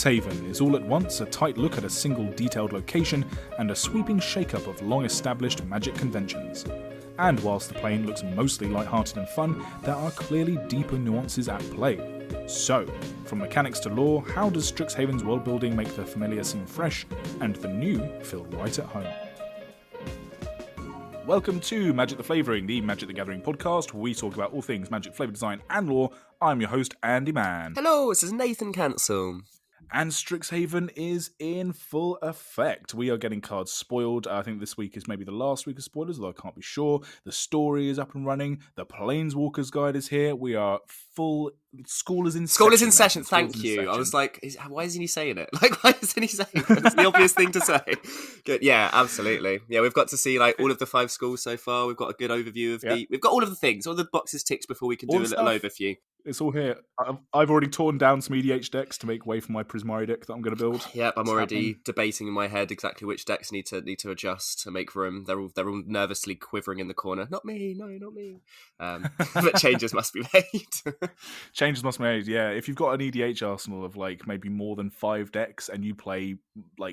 Strixhaven is all at once a tight look at a single detailed location and a sweeping shake-up of long-established Magic conventions. And whilst the plane looks mostly light-hearted and fun, there are clearly deeper nuances at play. So, from mechanics to lore, how does Strixhaven's world-building make the familiar seem fresh, and the new feel right at home? Welcome to Magic the Flavouring, the Magic the Gathering podcast, where we talk about all things Magic flavour design and lore. I'm your host, Andy Mann. Hello, this is Nathan Cancel. And Strixhaven is in full effect. We are getting cards spoiled. I think this week is maybe the last week of spoilers, although I can't be sure. The story is up and running. The Planeswalker's Guide is here. We are full. School is in session. School is in session, thank you. I was like, why isn't he saying it? Why isn't he saying it? It's the obvious thing to say. Good. Yeah, absolutely. Yeah, we've got to see all of the 5 schools so far. We've got a good overview of we've got all of the things, all the boxes ticked before we can do a little overview. It's all here. I've already torn down some EDH decks to make way for my Prismari deck that I'm going to build. Yep, I'm already debating in my head exactly which decks need to adjust to make room. They're all nervously quivering in the corner. Not me, no, not me. But changes must be made. Changes must be made. Yeah, if you've got an EDH arsenal of maybe more than 5 decks and you play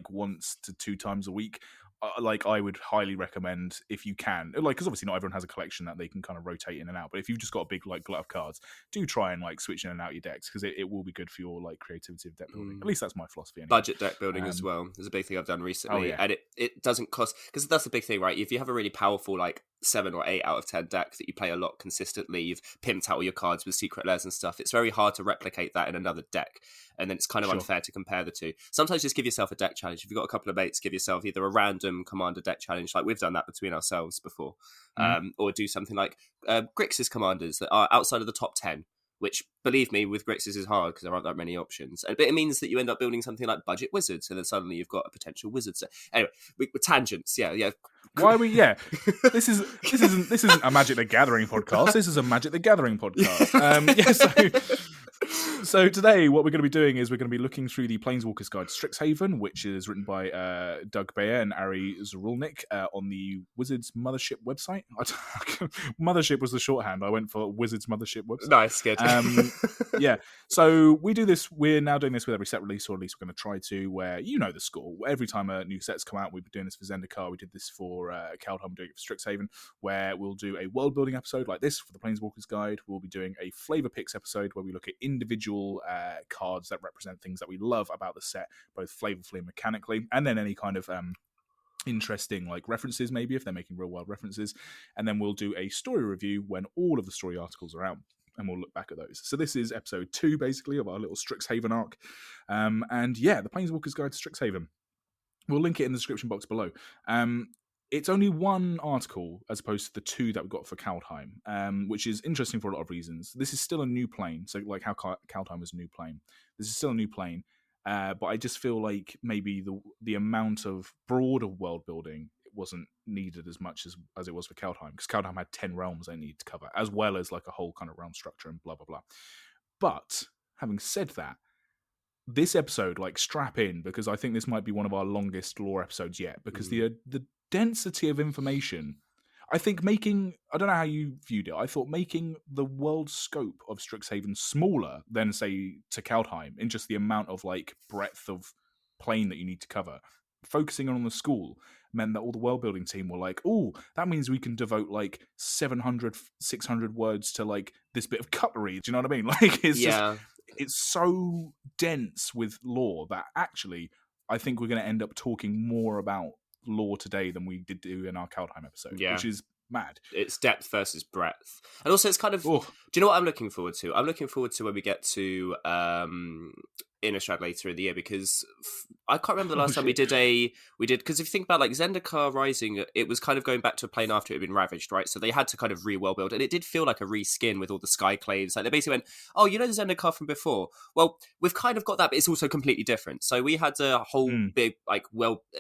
once to 2 times a week. I would highly recommend, if you can, because obviously not everyone has a collection that they can kind of rotate in and out, but if you've just got a big glut of cards, do try and switch in and out your decks, because it will be good for your creativity of deck building. At least that's my philosophy anyway. Budget deck building as well is a big thing I've done recently. And it doesn't cost, because that's the big thing, right? If you have a really powerful 7 or 8 out of 10 deck that you play a lot consistently, you've pimped out all your cards with secret layers and stuff, it's very hard to replicate that in another deck, and then it's kind of unfair to compare the two. Sometimes just give yourself a deck challenge. If you've got a couple of mates, give yourself either a random commander deck challenge, like we've done that between ourselves before, or do something like Grixis commanders that are outside of the top 10, which, believe me, with Grixis is hard because there aren't that many options. But it means that you end up building something like budget wizards, and then suddenly you've got a potential wizard set. Anyway, with tangents, yeah. Why are we? Yeah, this isn't a Magic the Gathering podcast. This is a Magic the Gathering podcast. So today, what we're going to be doing is we're going to be looking through the Planeswalker's Guide to Strixhaven, which is written by Doug Bayer and Ari Zarulnik on the Wizards Mothership website. Mothership was the shorthand. I went for Wizards Mothership website. Nice, good. Yeah. So we do this. We're now doing this with every set release, or at least we're going to try to. Where the score. Every time a new set's come out, we've been doing this for Zendikar. We did this for Kaldheim, doing it for Strixhaven, where we'll do a world building episode like this for the Planeswalker's Guide. We'll be doing a flavor picks episode where we look at individual cards that represent things that we love about the set, both flavorfully and mechanically, and then any kind of interesting references, maybe if they're making real world references, and then we'll do a story review when all of the story articles are out, and we'll look back at those. So this is episode 2 basically of our little Strixhaven arc, and the Planeswalker's Guide to Strixhaven. We'll link it in the description box below. It's only 1 article as opposed to the 2 that we got for Kaldheim, which is interesting for a lot of reasons. This is still a new plane, so how Kaldheim was a new plane. This is still a new plane, but I just feel like maybe the amount of broader world building wasn't needed as much as it was for Kaldheim, because Kaldheim had 10 realms they needed to cover, as well as a whole kind of realm structure and blah, blah, blah. But having said that, this episode, strap in, because I think this might be one of our longest lore episodes yet, because the density of information, I think I don't know how you viewed it, I thought making the world scope of Strixhaven smaller than, say, to Kaldheim, in just the amount of breadth of plane that you need to cover, focusing on the school meant that all the world building team were that means we can devote 700, 600 words to this bit of cutlery. Do you know what I mean? It's so dense with lore that actually I think we're going to end up talking more about lore today than we did do in our Kaldheim episode, which is mad. It's depth versus breadth, and also it's kind of. Do you know what I'm looking forward to? I'm looking forward to when we get to Innistrad later in the year, because I can't remember the last time we did because if you think about Zendikar Rising, it was kind of going back to a plane after it had been ravaged, right? So they had to kind of re-world build, and it did feel like a reskin with all the skyclaves. They basically went, oh, the Zendikar from before? Well, we've kind of got that, but it's also completely different. So we had a whole big,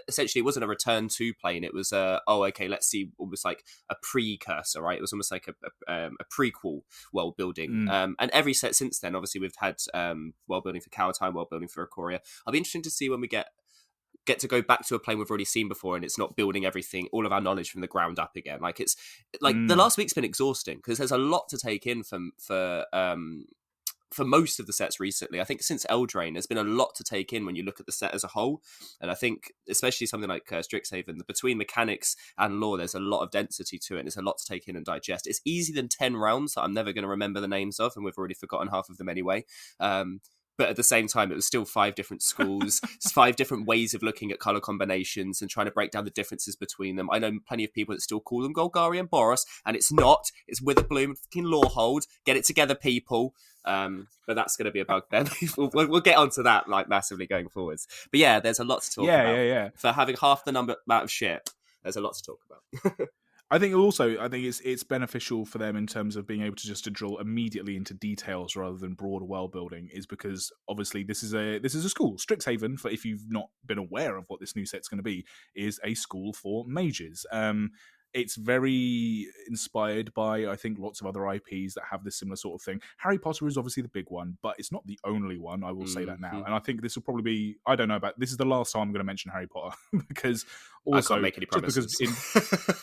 essentially it wasn't a return to plane, it was let's see, almost like a precursor, right? It was almost like a prequel world building. And every set since then, obviously we've had world building for Kaldheim, world building for Ikoria. I'll be interested to see when we get to go back to a plane we've already seen before, and it's not building everything, all of our knowledge from the ground up again. The last week's been exhausting because there's a lot to take in for for most of the sets recently. I think since Eldraine, there's been a lot to take in when you look at the set as a whole. And I think, especially something like Strixhaven, between mechanics and lore, there's a lot of density to it, and there's a lot to take in and digest. It's easier than 10 realms that I'm never going to remember the names of, and we've already forgotten half of them anyway. But at the same time, it was still 5 different schools, 5 different ways of looking at colour combinations and trying to break down the differences between them. I know plenty of people that still call them Golgari and Boros, and it's not. It's Witherbloom, fucking Lorehold. Get it together, people. But that's going to be a bugbear. we'll get onto that like massively going forwards. But yeah, there's a lot to talk about. Yeah. For having half the amount of shit, there's a lot to talk about. I think it's beneficial for them in terms of being able to drill immediately into details rather than broader world building, is because obviously this is a school. Strixhaven, for if you've not been aware of what this new set's going to be, is a school for mages. It's very inspired by, I think, lots of other IPs that have this similar sort of thing. Harry Potter is obviously the big one, but it's not the only one. I will say that now. And I think this will probably be, I don't know about, this is the last time I'm going to mention Harry Potter because also, I can't make any promises.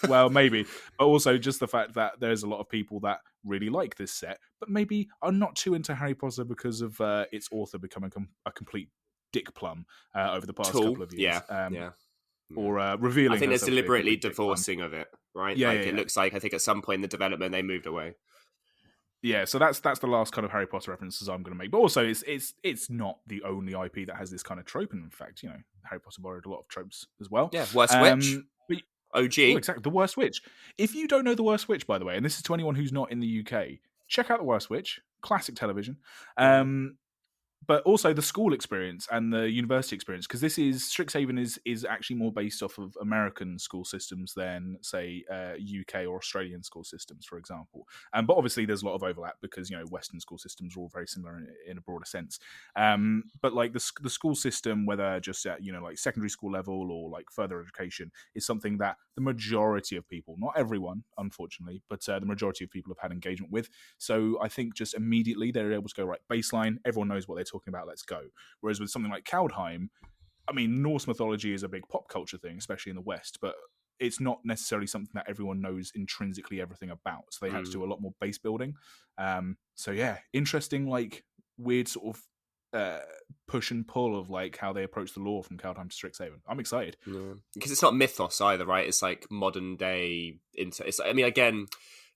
Well, maybe, but also just the fact that there's a lot of people that really like this set, but maybe are not too into Harry Potter because of its author becoming a complete dick plum over the past couple of years. Yeah. Or revealing. I think there's deliberately divorcing of it, right? Yeah, it looks like, I think at some point in the development they moved away. Yeah, so that's the last kind of Harry Potter references I'm going to make. But also, it's not the only IP that has this kind of trope, and in fact, Harry Potter borrowed a lot of tropes as well. Yeah, Worst Witch, OG. Exactly, the Worst Witch. If you don't know the Worst Witch, by the way, and this is to anyone who's not in the UK, check out the Worst Witch, classic television. But also the school experience and the university experience, because Strixhaven is actually more based off of American school systems than, say, UK or Australian school systems, for example. But obviously there's a lot of overlap because, Western school systems are all very similar in a broader sense. But like the school system, whether just at, like secondary school level or like further education, is something that the majority of people, not everyone, unfortunately, but the majority of people have had engagement with. So I think just immediately they're able to go, right, baseline, everyone knows what they're talking about, let's go. Whereas with something like Kaldheim, I mean, Norse mythology is a big pop culture thing, especially in the West, but it's not necessarily something that everyone knows intrinsically everything about. So they had to do a lot more base building. So yeah, interesting, like weird sort of push and pull of like how they approach the lore from Kaldheim to Strixhaven. I'm excited. Yeah. Because it's not mythos either, right? It's like modern day again,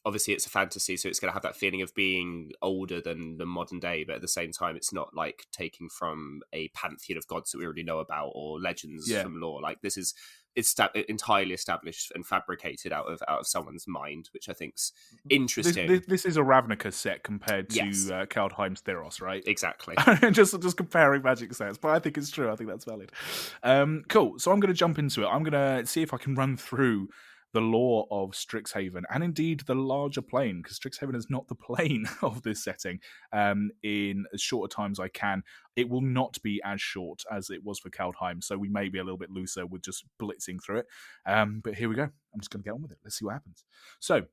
obviously it's a fantasy, so it's going to have that feeling of being older than the modern day, but at the same time it's not like taking from a pantheon of gods that we already know about or legends from lore. Like it's entirely established and fabricated out of someone's mind, which I think's interesting. This is a Ravnica set compared to Kaldheim's Theros, right? Exactly. just comparing magic sets, but I think it's true. I think that's valid. Cool. So I'm going to jump into it. I'm going to see if I can run through the lore of Strixhaven, and indeed the larger plane, because Strixhaven is not the plane of this setting, in as short a time as I can. It will not be as short as it was for Kaldheim, so we may be a little bit looser with just blitzing through it. But here we go. I'm just going to get on with it. Let's see what happens. So,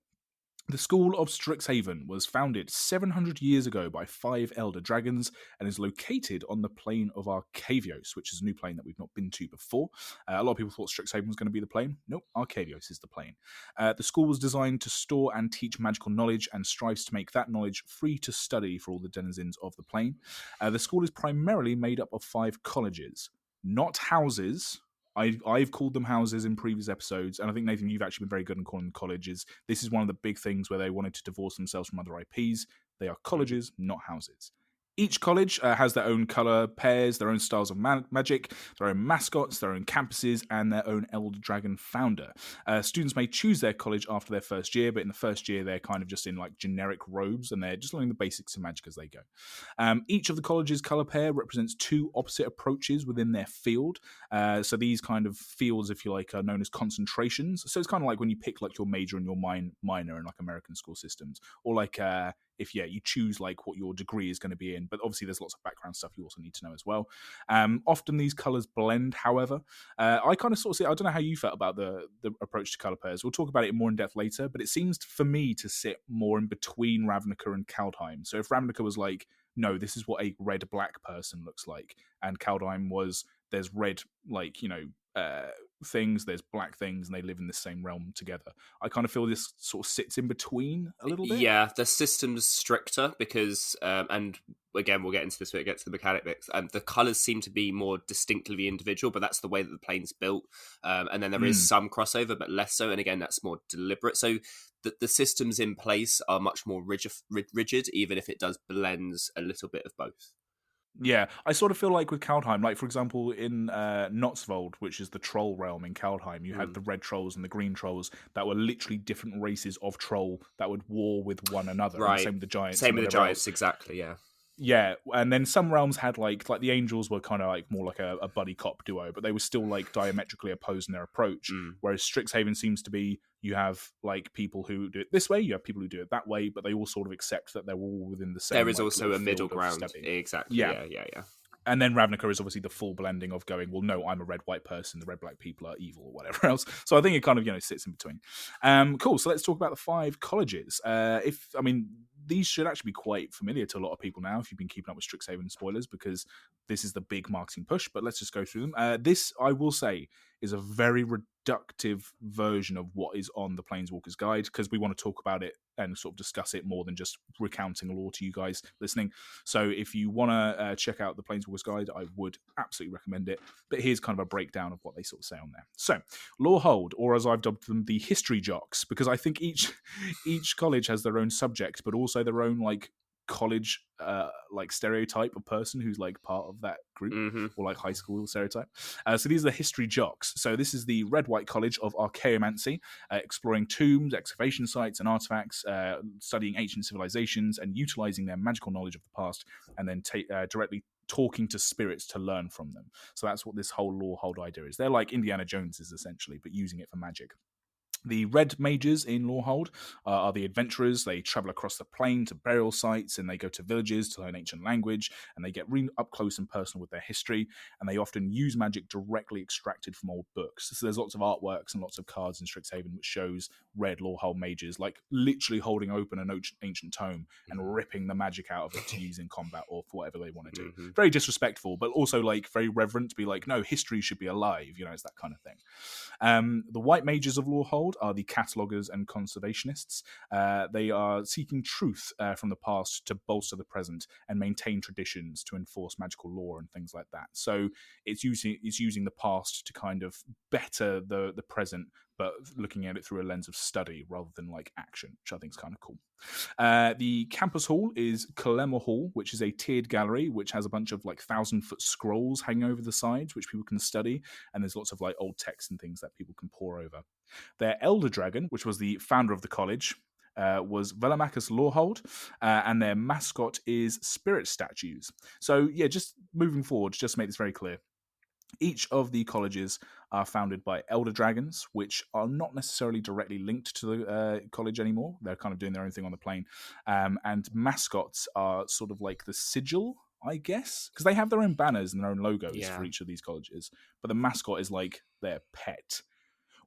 the School of Strixhaven was founded 700 years ago by 5 elder dragons and is located on the plane of Arcavios, which is a new plane that we've not been to before. A lot of people thought Strixhaven was going to be the plane. Nope, Arcavios is the plane. The school was designed to store and teach magical knowledge and strives to make that knowledge free to study for all the denizens of the plane. The school is primarily made up of 5 colleges, not houses. I've called them houses in previous episodes, and I think, Nathan, you've actually been very good in calling them colleges. This is one of the big things where they wanted to divorce themselves from other IPs. They are colleges, not houses. Each college has their own colour pairs, their own styles of magic, their own mascots, their own campuses, and their own Elder Dragon founder. Students may choose their college after their first year, but in the first year they're kind of just in like generic robes, and they're just learning the basics of magic as they go. Each of the college's colour pair represents 2 opposite approaches within their field. So these kind of fields, if you like, are known as concentrations. So it's kind of like when you pick like your major and your minor in like American school systems, or like if you choose like what your degree is going to be in, but obviously there's lots of background stuff you also need to know as well. Often these colours blend, however. I kind of sort of see, I don't know how you felt about the approach to colour pairs. We'll talk about it more in depth later, but it seems for me to sit more in between Ravnica and Kaldheim. So if Ravnica was like, no, this is what a red-black person looks like, and Kaldheim was, there's red, like, things, there's black things, and they live in the same realm together. I kind of feel this sort of sits in between a little bit. Yeah, the system's stricter because, and again, we'll get into this when it gets to the mechanics. The colours seem to be more distinctively individual, but that's the way that the plane's built. And then there is some crossover, but less so. And again, that's more deliberate. So the systems in place are much more rigid, even if it does blends a little bit of both. Yeah, I sort of feel like with Kaldheim, like for example in Notsvold, which is the troll realm in Kaldheim, you had the red trolls and the green trolls that were literally different races of troll that would war with one another. Right. And same with the giants. Same with the giants, exactly, yeah. Yeah, and then some realms had like the angels were kind of like more like a buddy cop duo, but they were still like diametrically opposed in their approach. Whereas Strixhaven seems to be, you have like people who do it this way, you have people who do it that way, but they all sort of accept that they're all within the same. There is also a middle ground, exactly. Yeah. And then Ravnica is obviously the full blending of going, well, no, I'm a red-white person, the red-black people are evil or whatever else. So I think it kind of, sits in between. Cool, so let's talk about the 5 colleges. These should actually be quite familiar to a lot of people now if you've been keeping up with Strixhaven spoilers, because this is the big marketing push, but let's just go through them. This, I will say, is a very reductive version of what is on the Planeswalker's Guide, because we want to talk about it and sort of discuss it more than just recounting lore to you guys listening. So if you want to check out the Planeswalker's Guide, I would absolutely recommend it. But here's kind of a breakdown of what they sort of say on there. So, Lorehold, or as I've dubbed them, the history jocks, because I think each college has their own subject, but also their own like college like stereotype of person who's like part of that group, or like high school stereotype. So these are the history jocks. So this is the Red-White College of Archaeomancy, exploring tombs, excavation sites and artifacts, studying ancient civilizations and utilizing their magical knowledge of the past, and then directly talking to spirits to learn from them. So that's what this whole Lorehold idea is. They're like Indiana Joneses essentially, but using it for magic. The red mages in Lorehold are the adventurers. They travel across the plain to burial sites, and they go to villages to learn ancient language, and they get really up close and personal with their history, and they often use magic directly extracted from old books. So there's lots of artworks and lots of cards in Strixhaven which shows red Lorehold mages like literally holding open an ancient tome and ripping the magic out of it to use in combat or for whatever they want to do. Very disrespectful, but also like very reverent to be like, no, history should be alive, it's that kind of thing. The white mages of Lorehold are the catalogers and conservationists. They are seeking truth from the past to bolster the present and maintain traditions to enforce magical law and things like that. So it's using the past to kind of better the present, but looking at it through a lens of study rather than like action, which I think is kind of cool. The campus hall is Kalema Hall, which is a tiered gallery which has a bunch of like 1,000-foot scrolls hanging over the sides which people can study, and there's lots of like old text and things that people can pore over. Their elder dragon, which was the founder of the college, was Velamachus Lorehold, and their mascot is spirit statues. So yeah, just moving forward, just to make this very clear, each of the colleges are founded by elder dragons, which are not necessarily directly linked to the college anymore. They're kind of doing their own thing on the plane. And mascots are sort of like the sigil, I guess, because they have their own banners and their own logos for each of these colleges. But the mascot is like their pet,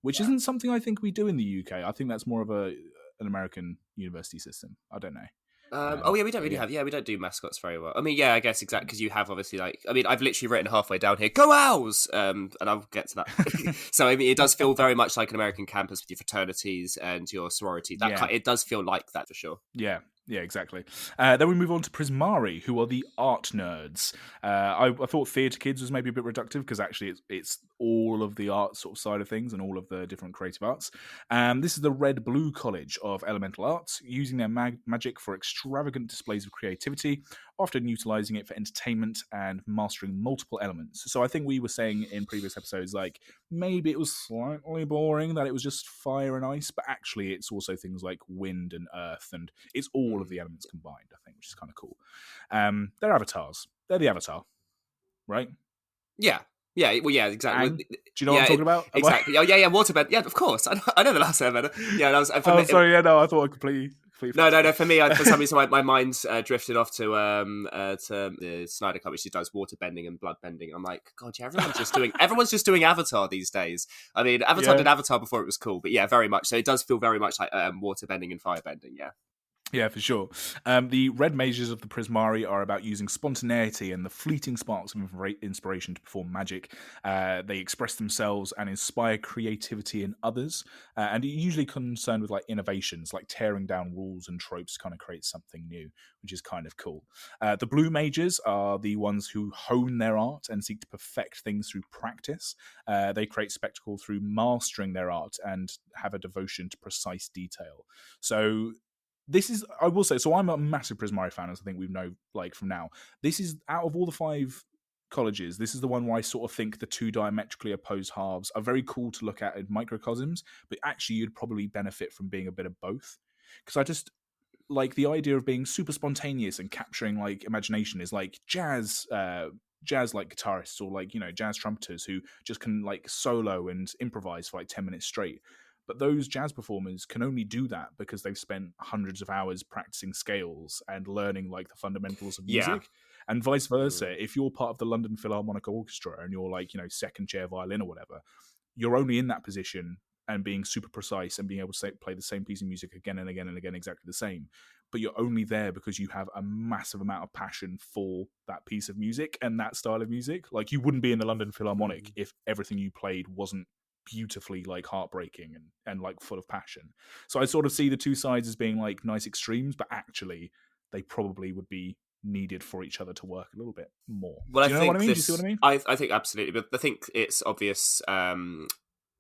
which isn't something I think we do in the UK. I think that's more of an American university system. I don't know. We don't really have. Yeah, we don't do mascots very well. I mean, yeah, I guess exactly, because you have obviously like. I mean, I've literally written halfway down here, "Go Owls," and I'll get to that. So I mean, it does feel very much like an American campus with your fraternities and your sorority. It does feel like that for sure. Yeah, exactly. Then we move on to Prismari, who are the art nerds. I thought Theatre Kids was maybe a bit reductive, because actually it's all of the art sort of side of things and all of the different creative arts. This is the Red-Blue College of Elemental Arts, using their magic for extravagant displays of creativity, often utilizing it for entertainment and mastering multiple elements. So I think we were saying in previous episodes, like, maybe it was slightly boring that it was just fire and ice, but actually it's also things like wind and earth, and it's all of the elements combined, I think, which is kind of cool. They're avatars. They're the avatar, right? Yeah. Yeah, well, yeah, exactly. Do you know what I'm talking about? Exactly. Oh, yeah, waterbend. Yeah, of course. I know the last Airbender. Yeah, that was. I thought I completely. No. For me, for some reason, my mind's drifted off to the Snyder Cut, which he does waterbending and bloodbending. I'm like, God, yeah, everyone's just doing Avatar these days. I mean, Avatar did Avatar before it was cool, but yeah, very much. So it does feel very much like waterbending and firebending. Yeah. Yeah, for sure. The red mages of the Prismari are about using spontaneity and the fleeting sparks of inspiration to perform magic. They express themselves and inspire creativity in others, and are usually concerned with like innovations, like tearing down rules and tropes to kind of create something new, which is kind of cool. The blue mages are the ones who hone their art and seek to perfect things through practice. They create spectacle through mastering their art and have a devotion to precise detail. So this is, I will say, so I'm a massive Prismari fan, as I think we know, like, from now. This is, out of all the 5 colleges, this is the one where I sort of think the 2 diametrically opposed halves are very cool to look at in microcosms, but actually you'd probably benefit from being a bit of both. Because I just like the idea of being super spontaneous and capturing like imagination is like jazz like guitarists, or like, you know, jazz trumpeters who just can like solo and improvise for like 10 minutes straight. But those jazz performers can only do that because they've spent hundreds of hours practicing scales and learning like the fundamentals of Yeah. music. And vice versa, if you're part of the London Philharmonic Orchestra and you're like, you know, second chair violin or whatever, you're only in that position and being super precise and being able to play the same piece of music again and again and again, exactly the same. But you're only there because you have a massive amount of passion for that piece of music and that style of music. Like, you wouldn't be in the London Philharmonic if everything you played wasn't beautifully like heartbreaking and like full of passion. So I sort of see the 2 sides as being like nice extremes, but actually they probably would be needed for each other to work a little bit more. Well, Do you know what I mean? Do you see what I mean? I think absolutely, but I think it's obvious.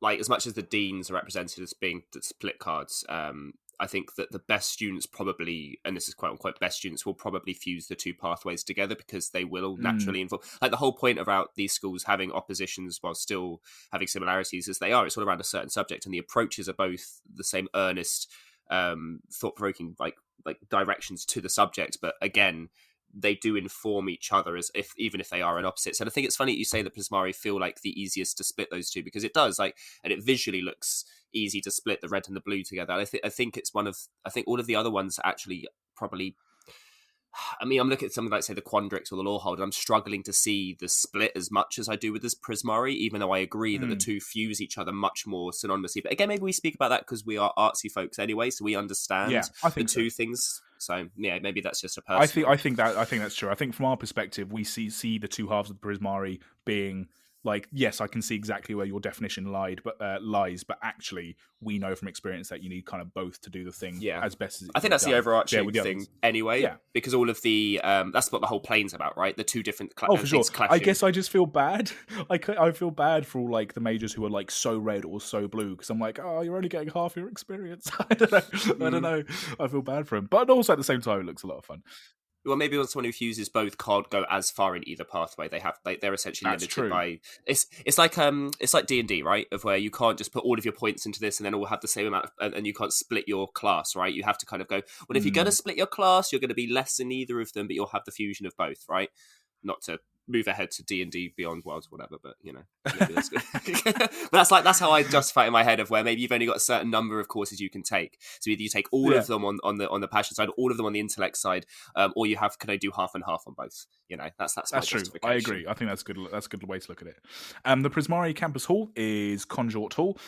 Like, as much as the deans are represented as being the split cards, I think that the best students probably, and this is quote unquote best students, will probably fuse the 2 pathways together because they will naturally involve. Like, the whole point about these schools having oppositions while still having similarities as they are, it's all around a certain subject, and the approaches are both the same earnest, thought-provoking like directions to the subject, but again, they do inform each other as if, even if they are in opposites. And I think it's funny that you say that Prismari feel like the easiest to split those 2, because it does, like, and it visually looks easy to split the red and the blue together. I think it's I think all of the other ones actually probably, I mean, I'm looking at something like, say, the Quandrix or the Lawhold, and I'm struggling to see the split as much as I do with this Prismari, even though I agree that the 2 fuse each other much more synonymously. But again, maybe we speak about that because we are artsy folks anyway, so we understand the 2 things. So yeah, maybe that's just a personal. I think that's true. I think from our perspective, we see the 2 halves of the Prismari being like, yes, I can see exactly where your definition lies, but actually, we know from experience that you need kind of both to do the thing as best as it I think that's the overarching thing anyway. Yeah, because all of the that's what the whole plane's about, right? The 2 different for sure. clashing. I guess I just feel bad. I feel bad for all like the majors who are like so red or so blue, because I'm like, oh, you're only getting half your experience. I don't know. I feel bad for him, but also at the same time, it looks a lot of fun. Well, maybe when someone who fuses both can't go as far in either pathway. They're essentially limited by it's like D&D, right? Of where you can't just put all of your points into this and then all have the same amount and you can't split your class, right? You have to kind of go, well, if you're going to split your class, you're going to be less in either of them, but you'll have the fusion of both, right? Not to move ahead to D&D Beyond Worlds or whatever, but you know, maybe that's good. But that's how I justify it in my head, of where maybe you've only got a certain number of courses you can take. So either you take all of them on the passion side, all of them on the intellect side, or you can I do half and half on both? You know, that's my true. justification. I agree. I think that's good. That's a good way to look at it. The Prismari Campus Hall is Conjurate Hall,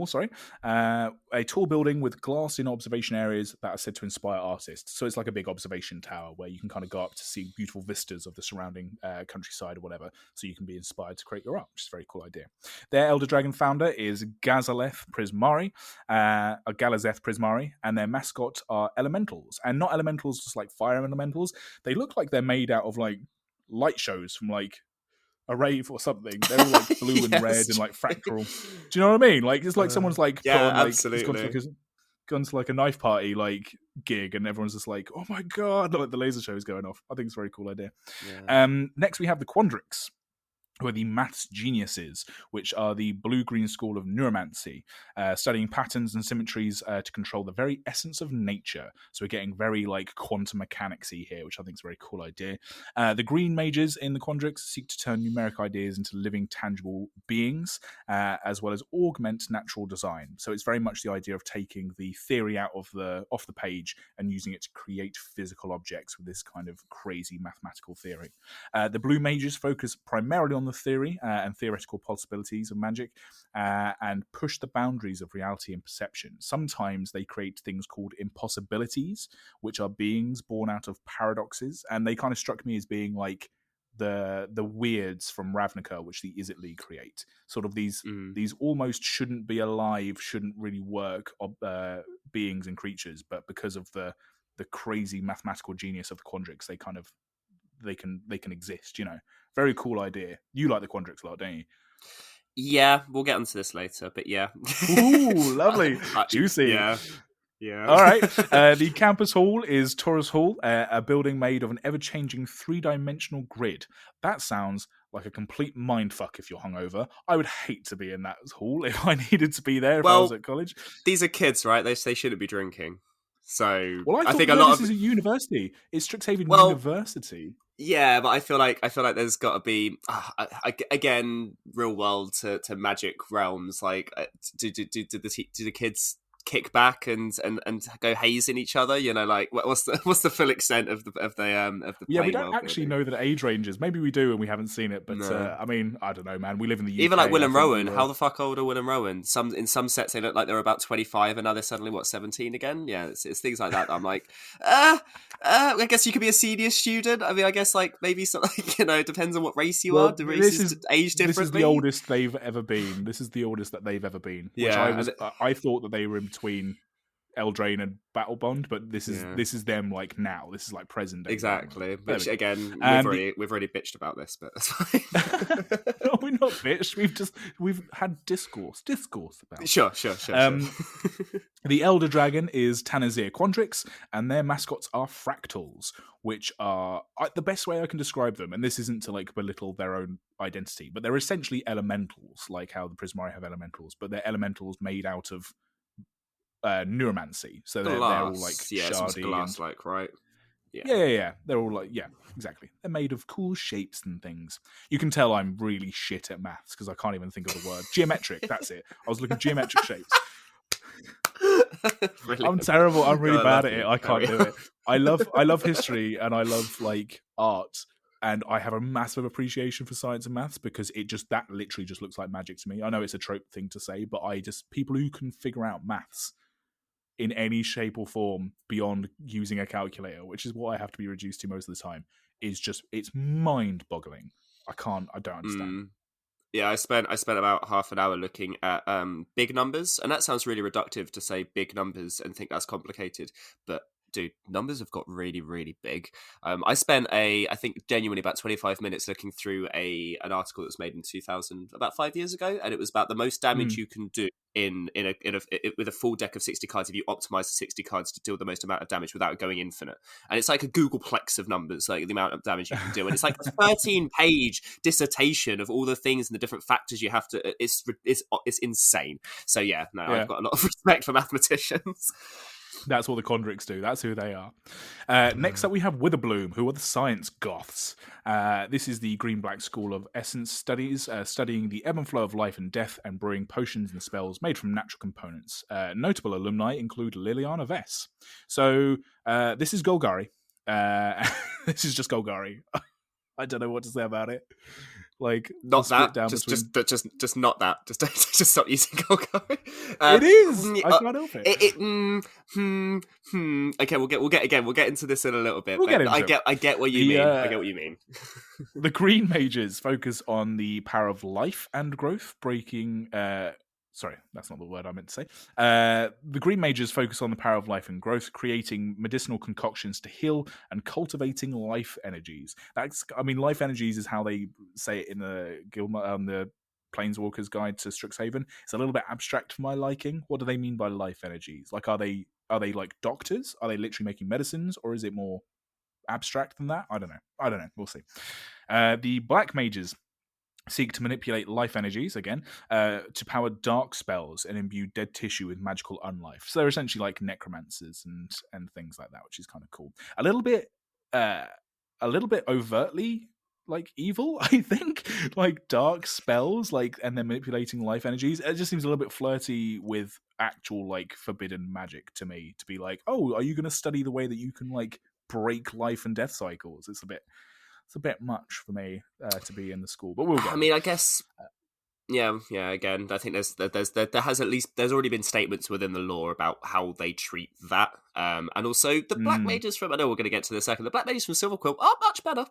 sorry, a tall building with glass in observation areas that are said to inspire artists. So it's like a big observation tower where you can kind of go up to see beautiful vistas of the surrounding countryside or whatever, so you can be inspired to create your art, which is a very cool idea. Their Elder Dragon founder is Gazaleth Prismari, and their mascot are elementals, and not elementals just like fire elementals. They look like they're made out of like light shows from like a rave or something. They're all like blue and red and like fractal. Do you know what I mean? Like, it's like someone's like absolutely. Gone to like a knife party like gig, and everyone's just like, oh my god, like the laser show is going off. I think it's a very cool idea. Next we have the Quandrix, who are the maths geniuses, which are the blue-green school of neuromancy, studying patterns and symmetries to control the very essence of nature. So we're getting very like quantum mechanics-y here, which I think is a very cool idea. The green mages in the Quandrix seek to turn numeric ideas into living, tangible beings, as well as augment natural design. So it's very much the idea of taking the theory out of off the page and using it to create physical objects with this kind of crazy mathematical theory. The blue mages focus primarily on the theory and theoretical possibilities of magic, and push the boundaries of reality and perception. Sometimes they create things called impossibilities, which are beings born out of paradoxes, and they kind of struck me as being like the weirds from Ravnica, which the Izzet League create. Sort of these almost shouldn't be alive, shouldn't really work beings and creatures, but because of the crazy mathematical genius of the Quandrix, they can exist. Very cool idea. You like the Quandrix a lot, don't you? Yeah, we'll get onto this later, but yeah. Ooh, lovely. Juicy. Yeah. All right. The campus hall is Taurus Hall, a building made of an ever-changing three-dimensional grid. That sounds like a complete mindfuck if you're hungover. I would hate to be in that hall if I needed to be there if I was at college. These are kids, right? They shouldn't be drinking. So I think a lot of this is a university. It's Strixhaven University. Yeah, but I feel like there's got to be again real world to magic realms. Like, do the kids kick back and go hazing each other? Like what's the full extent of the yeah, we don't actually know the age ranges. Maybe we do and we haven't seen it, but no. I mean, I don't know, man. We live in the UK. Even like Will and Rowan, how the fuck old are Will and Rowan? In some sets they look like they're about 25 and now they're suddenly 17 again. Yeah, it's things like that I'm like, I guess you could be a senior student. I mean, I guess like maybe something, it depends on what race you are. Do races age differently? This is the oldest they've ever been. This is the oldest that they've ever been. Yeah, I thought that they were in between Eldraine and Battle Bond, but this is them like now. This is like present day. Exactly. Which again, we've already bitched about this, but that's fine. No, we're not bitched. We've had discourse about it. Sure. The Elder Dragon is Tanazir Quandrix, and their mascots are fractals, which are the best way I can describe them. And this isn't to like belittle their own identity, but they're essentially elementals, like how the Prismari have elementals, but they're elementals made out of neuromancy, so they're all like shardy, glass-like, right? Yeah. They're all like, exactly. They're made of cool shapes and things. You can tell I'm really shit at maths because I can't even think of the word. Geometric. That's it. I was looking at geometric shapes. I'm terrible. I'm really bad at it. I can't do it. I love history and I love like art. And I have a massive appreciation for science and maths because that literally just looks like magic to me. I know it's a trope thing to say, but people who can figure out maths in any shape or form beyond using a calculator, which is what I have to be reduced to most of the time, it's mind-boggling. I don't understand. Yeah, I spent about half an hour looking at big numbers, and that sounds really reductive to say big numbers and think that's complicated, but dude, numbers have got really, really big. I spent I think genuinely about 25 minutes looking through an article that was made in 2000, about 5 years ago, and it was about the most damage you can do with a full deck of 60 cards if you optimize the 60 cards to deal the most amount of damage without going infinite. And it's like a Googleplex of numbers, like the amount of damage you can do. And it's like a 13-page dissertation of all the things and the different factors you have to. It's insane. So I've got a lot of respect for mathematicians. That's what the Quandrix do. That's who they are. Next up, we have Witherbloom, who are the science goths. This is the green-black school of essence studies, studying the ebb and flow of life and death and brewing potions and spells made from natural components. Notable alumni include Liliana Vess. So this is Golgari. This is just Golgari. I don't know what to say about it. Like not that, just not that. Just stop using Golgari. It is. I can't help it. Okay, we'll get into this in a little bit. I get what you mean. I get what you mean. The green mages focus on the power of life and growth, breaking. Sorry, that's not the word I meant to say. The green mages focus on the power of life and growth, creating medicinal concoctions to heal and cultivating life energies. Life energies is how they say it in the the Planeswalker's Guide to Strixhaven. It's a little bit abstract for my liking. What do they mean by life energies? Like, are they like doctors? Are they literally making medicines, or is it more abstract than that? I don't know. We'll see. The black mages seek to manipulate life energies, again, to power dark spells and imbue dead tissue with magical unlife. So they're essentially like necromancers and things like that, which is kind of cool. A little bit overtly like evil, I think. Like dark spells, and they're manipulating life energies. It just seems a little bit flirty with actual like forbidden magic to me. To be like, oh, are you going to study the way that you can like break life and death cycles? It's a bit it's a bit much for me to be in the school. But we'll get. I mean, I guess. Yeah. Again, I think there's already been statements within the law about how they treat that, and also the black mages from. I know we're going to get to this in a second. The black mages from Silverquill are much better.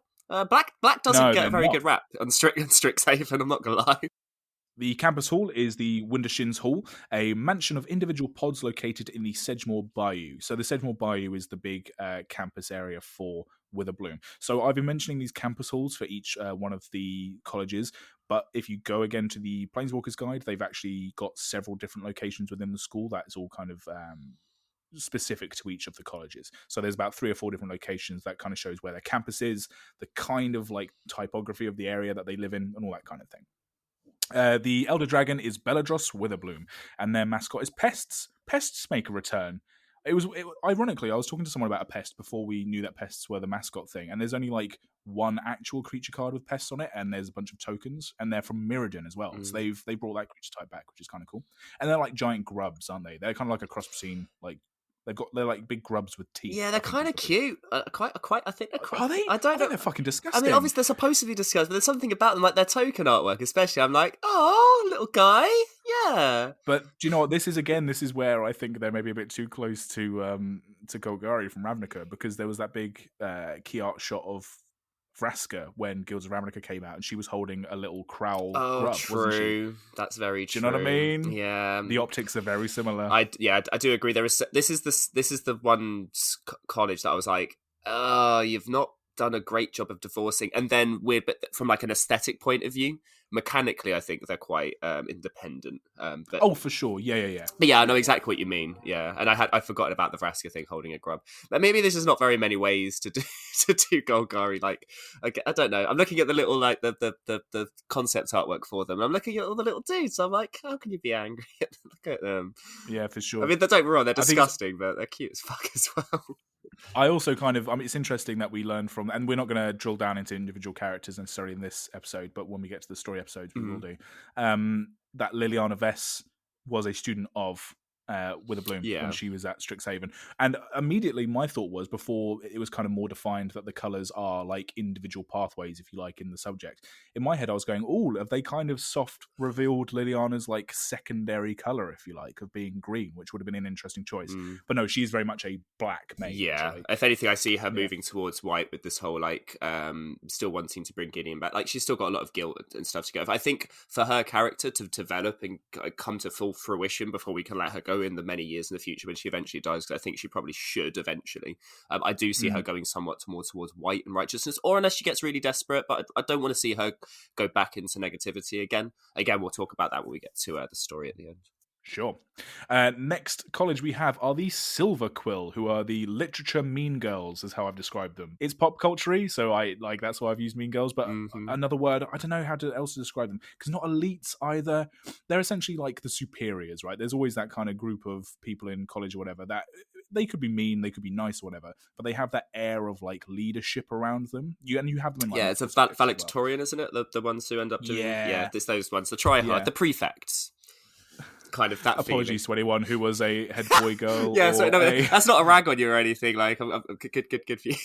Black doesn't get a very good rap on Strixhaven. I'm not going to lie. The campus hall is the Wintershins Hall, a mansion of individual pods located in the Sedgemoor Bayou. So the Sedgemoor Bayou is the big campus area for Witherbloom. So I've been mentioning these campus halls for each one of the colleges, but if you go again to the Planeswalker's Guide, they've actually got several different locations within the school. That's all kind of specific to each of the colleges. So there's about 3 or 4 different locations that kind of shows where their campus is, the kind of like typography of the area that they live in, and all that kind of thing. The Elder Dragon is Beladros Witherbloom, and their mascot is Pests. Pests make a return. Ironically, I was talking to someone about a pest before we knew that pests were the mascot thing, and there's only like one actual creature card with pests on it, and there's a bunch of tokens, and they're from Mirrodin as well. So they brought that creature type back, which is kind of cool. And they're like giant grubs, aren't they? They're kind of like a cross between like. They're like big grubs with teeth. Yeah, they're kind of cute. I think they're quite. Are they? I don't know. They're fucking disgusting. I mean, obviously they're supposed to be disgusting, but there's something about them, like their token artwork, especially. I'm like, oh, little guy, yeah. But do you know what? This is where I think they're maybe a bit too close to Golgari from Ravnica, because there was that big key art shot of Vraska when Guilds of Ravnica came out, and she was holding a little Crowl grub, true. wasn't she? That's very true. Do you know what I mean? Yeah. The optics are very similar. I do agree. This is the one college that I was like, you've not done a great job of divorcing, and then but from like an aesthetic point of view, mechanically, I think they're quite independent. But for sure, yeah. But yeah, I know exactly what you mean. Yeah, and I'd forgotten about the Vraska thing holding a grub. But maybe there's just not very many ways to do Golgari. Like, I don't know. I'm looking at the little like the concept artwork for them. I'm looking at all the little dudes. I'm like, how can you be angry? Look at them. Yeah, for sure. I mean, don't get me wrong, they're disgusting, but they're cute as fuck as well. I also it's interesting that we learn from, and we're not going to drill down into individual characters necessarily in this episode, but when we get to the story episodes, we will do, that Liliana Vess was a student of Witherbloom when she was at Strixhaven. And immediately my thought was, before it was kind of more defined that the colours are like individual pathways, if you like, in the subject, in my head I was going, have they kind of soft revealed Liliana's like secondary colour, if you like, of being green, which would have been an interesting choice. But no, she's very much a black mage. Yeah, like, if anything, I see her moving towards white with this whole like still wanting to bring Gideon back. Like, she's still got a lot of guilt and stuff to go. I think for her character to develop and come to full fruition before we can let her go in the many years in the future when she eventually dies, because I think she probably should eventually. I do see her going somewhat more towards white and righteousness, or unless she gets really desperate, but I don't want to see her go back into negativity again. Again, we'll talk about that when we get to the story at the end. Sure. Next college we have are the Silverquill, who are the literature mean girls, is how I've described them. It's pop culture-y, so that's why I've used mean girls, but another word, I don't know how else to describe them, because not elites either. They're essentially like the superiors, right? There's always that kind of group of people in college or whatever that they could be mean, they could be nice or whatever, but they have that air of like leadership around them. You have them in like, it's a valedictorian, isn't it? The ones who end up doing it's those ones, the tryhard, the prefects. Kind of that. Apologies to anyone who was a head boy girl. That's not a rag on you or anything. Like, I'm good for you.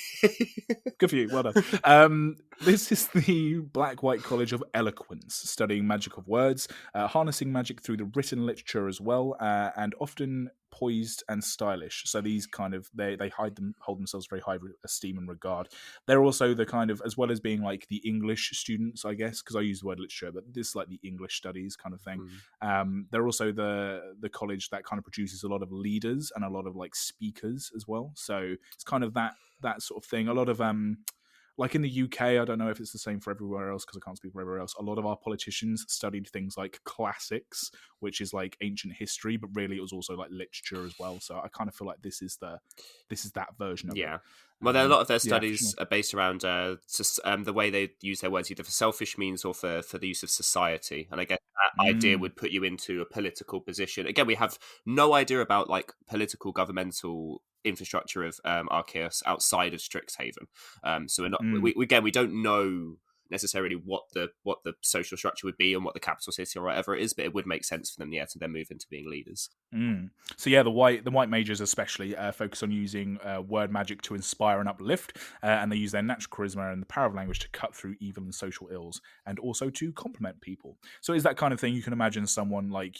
Good for you. Well done. This is the Black White College of Eloquence, studying magic of words, harnessing magic through the written literature as well, and often poised and stylish. So these kind of they hold themselves very high esteem and regard. They're also the kind of, as well as being like the English students, I guess, because I use the word literature, but this is like the English studies kind of thing. They're also the college that kind of produces a lot of leaders and a lot of like speakers as well. So it's kind of that sort of thing. A lot of like in the UK, I don't know if it's the same for everywhere else because I can't speak for everywhere else. A lot of our politicians studied things like classics, which is like ancient history, but really it was also like literature as well. So I kind of feel like this is that version of it. Well, a lot of their studies are based around the way they use their words, either for selfish means or for the use of society. And I guess that idea would put you into a political position. Again, we have no idea about like political governmental infrastructure of Arceus outside of Strixhaven. So we're not, we don't know necessarily what the social structure would be and what the capital city or whatever it is, but it would make sense for them, to then move into being leaders. So yeah, the white mages especially focus on using word magic to inspire and uplift, and they use their natural charisma and the power of language to cut through evil and social ills, and also to compliment people. So it's that kind of thing. You can imagine someone like,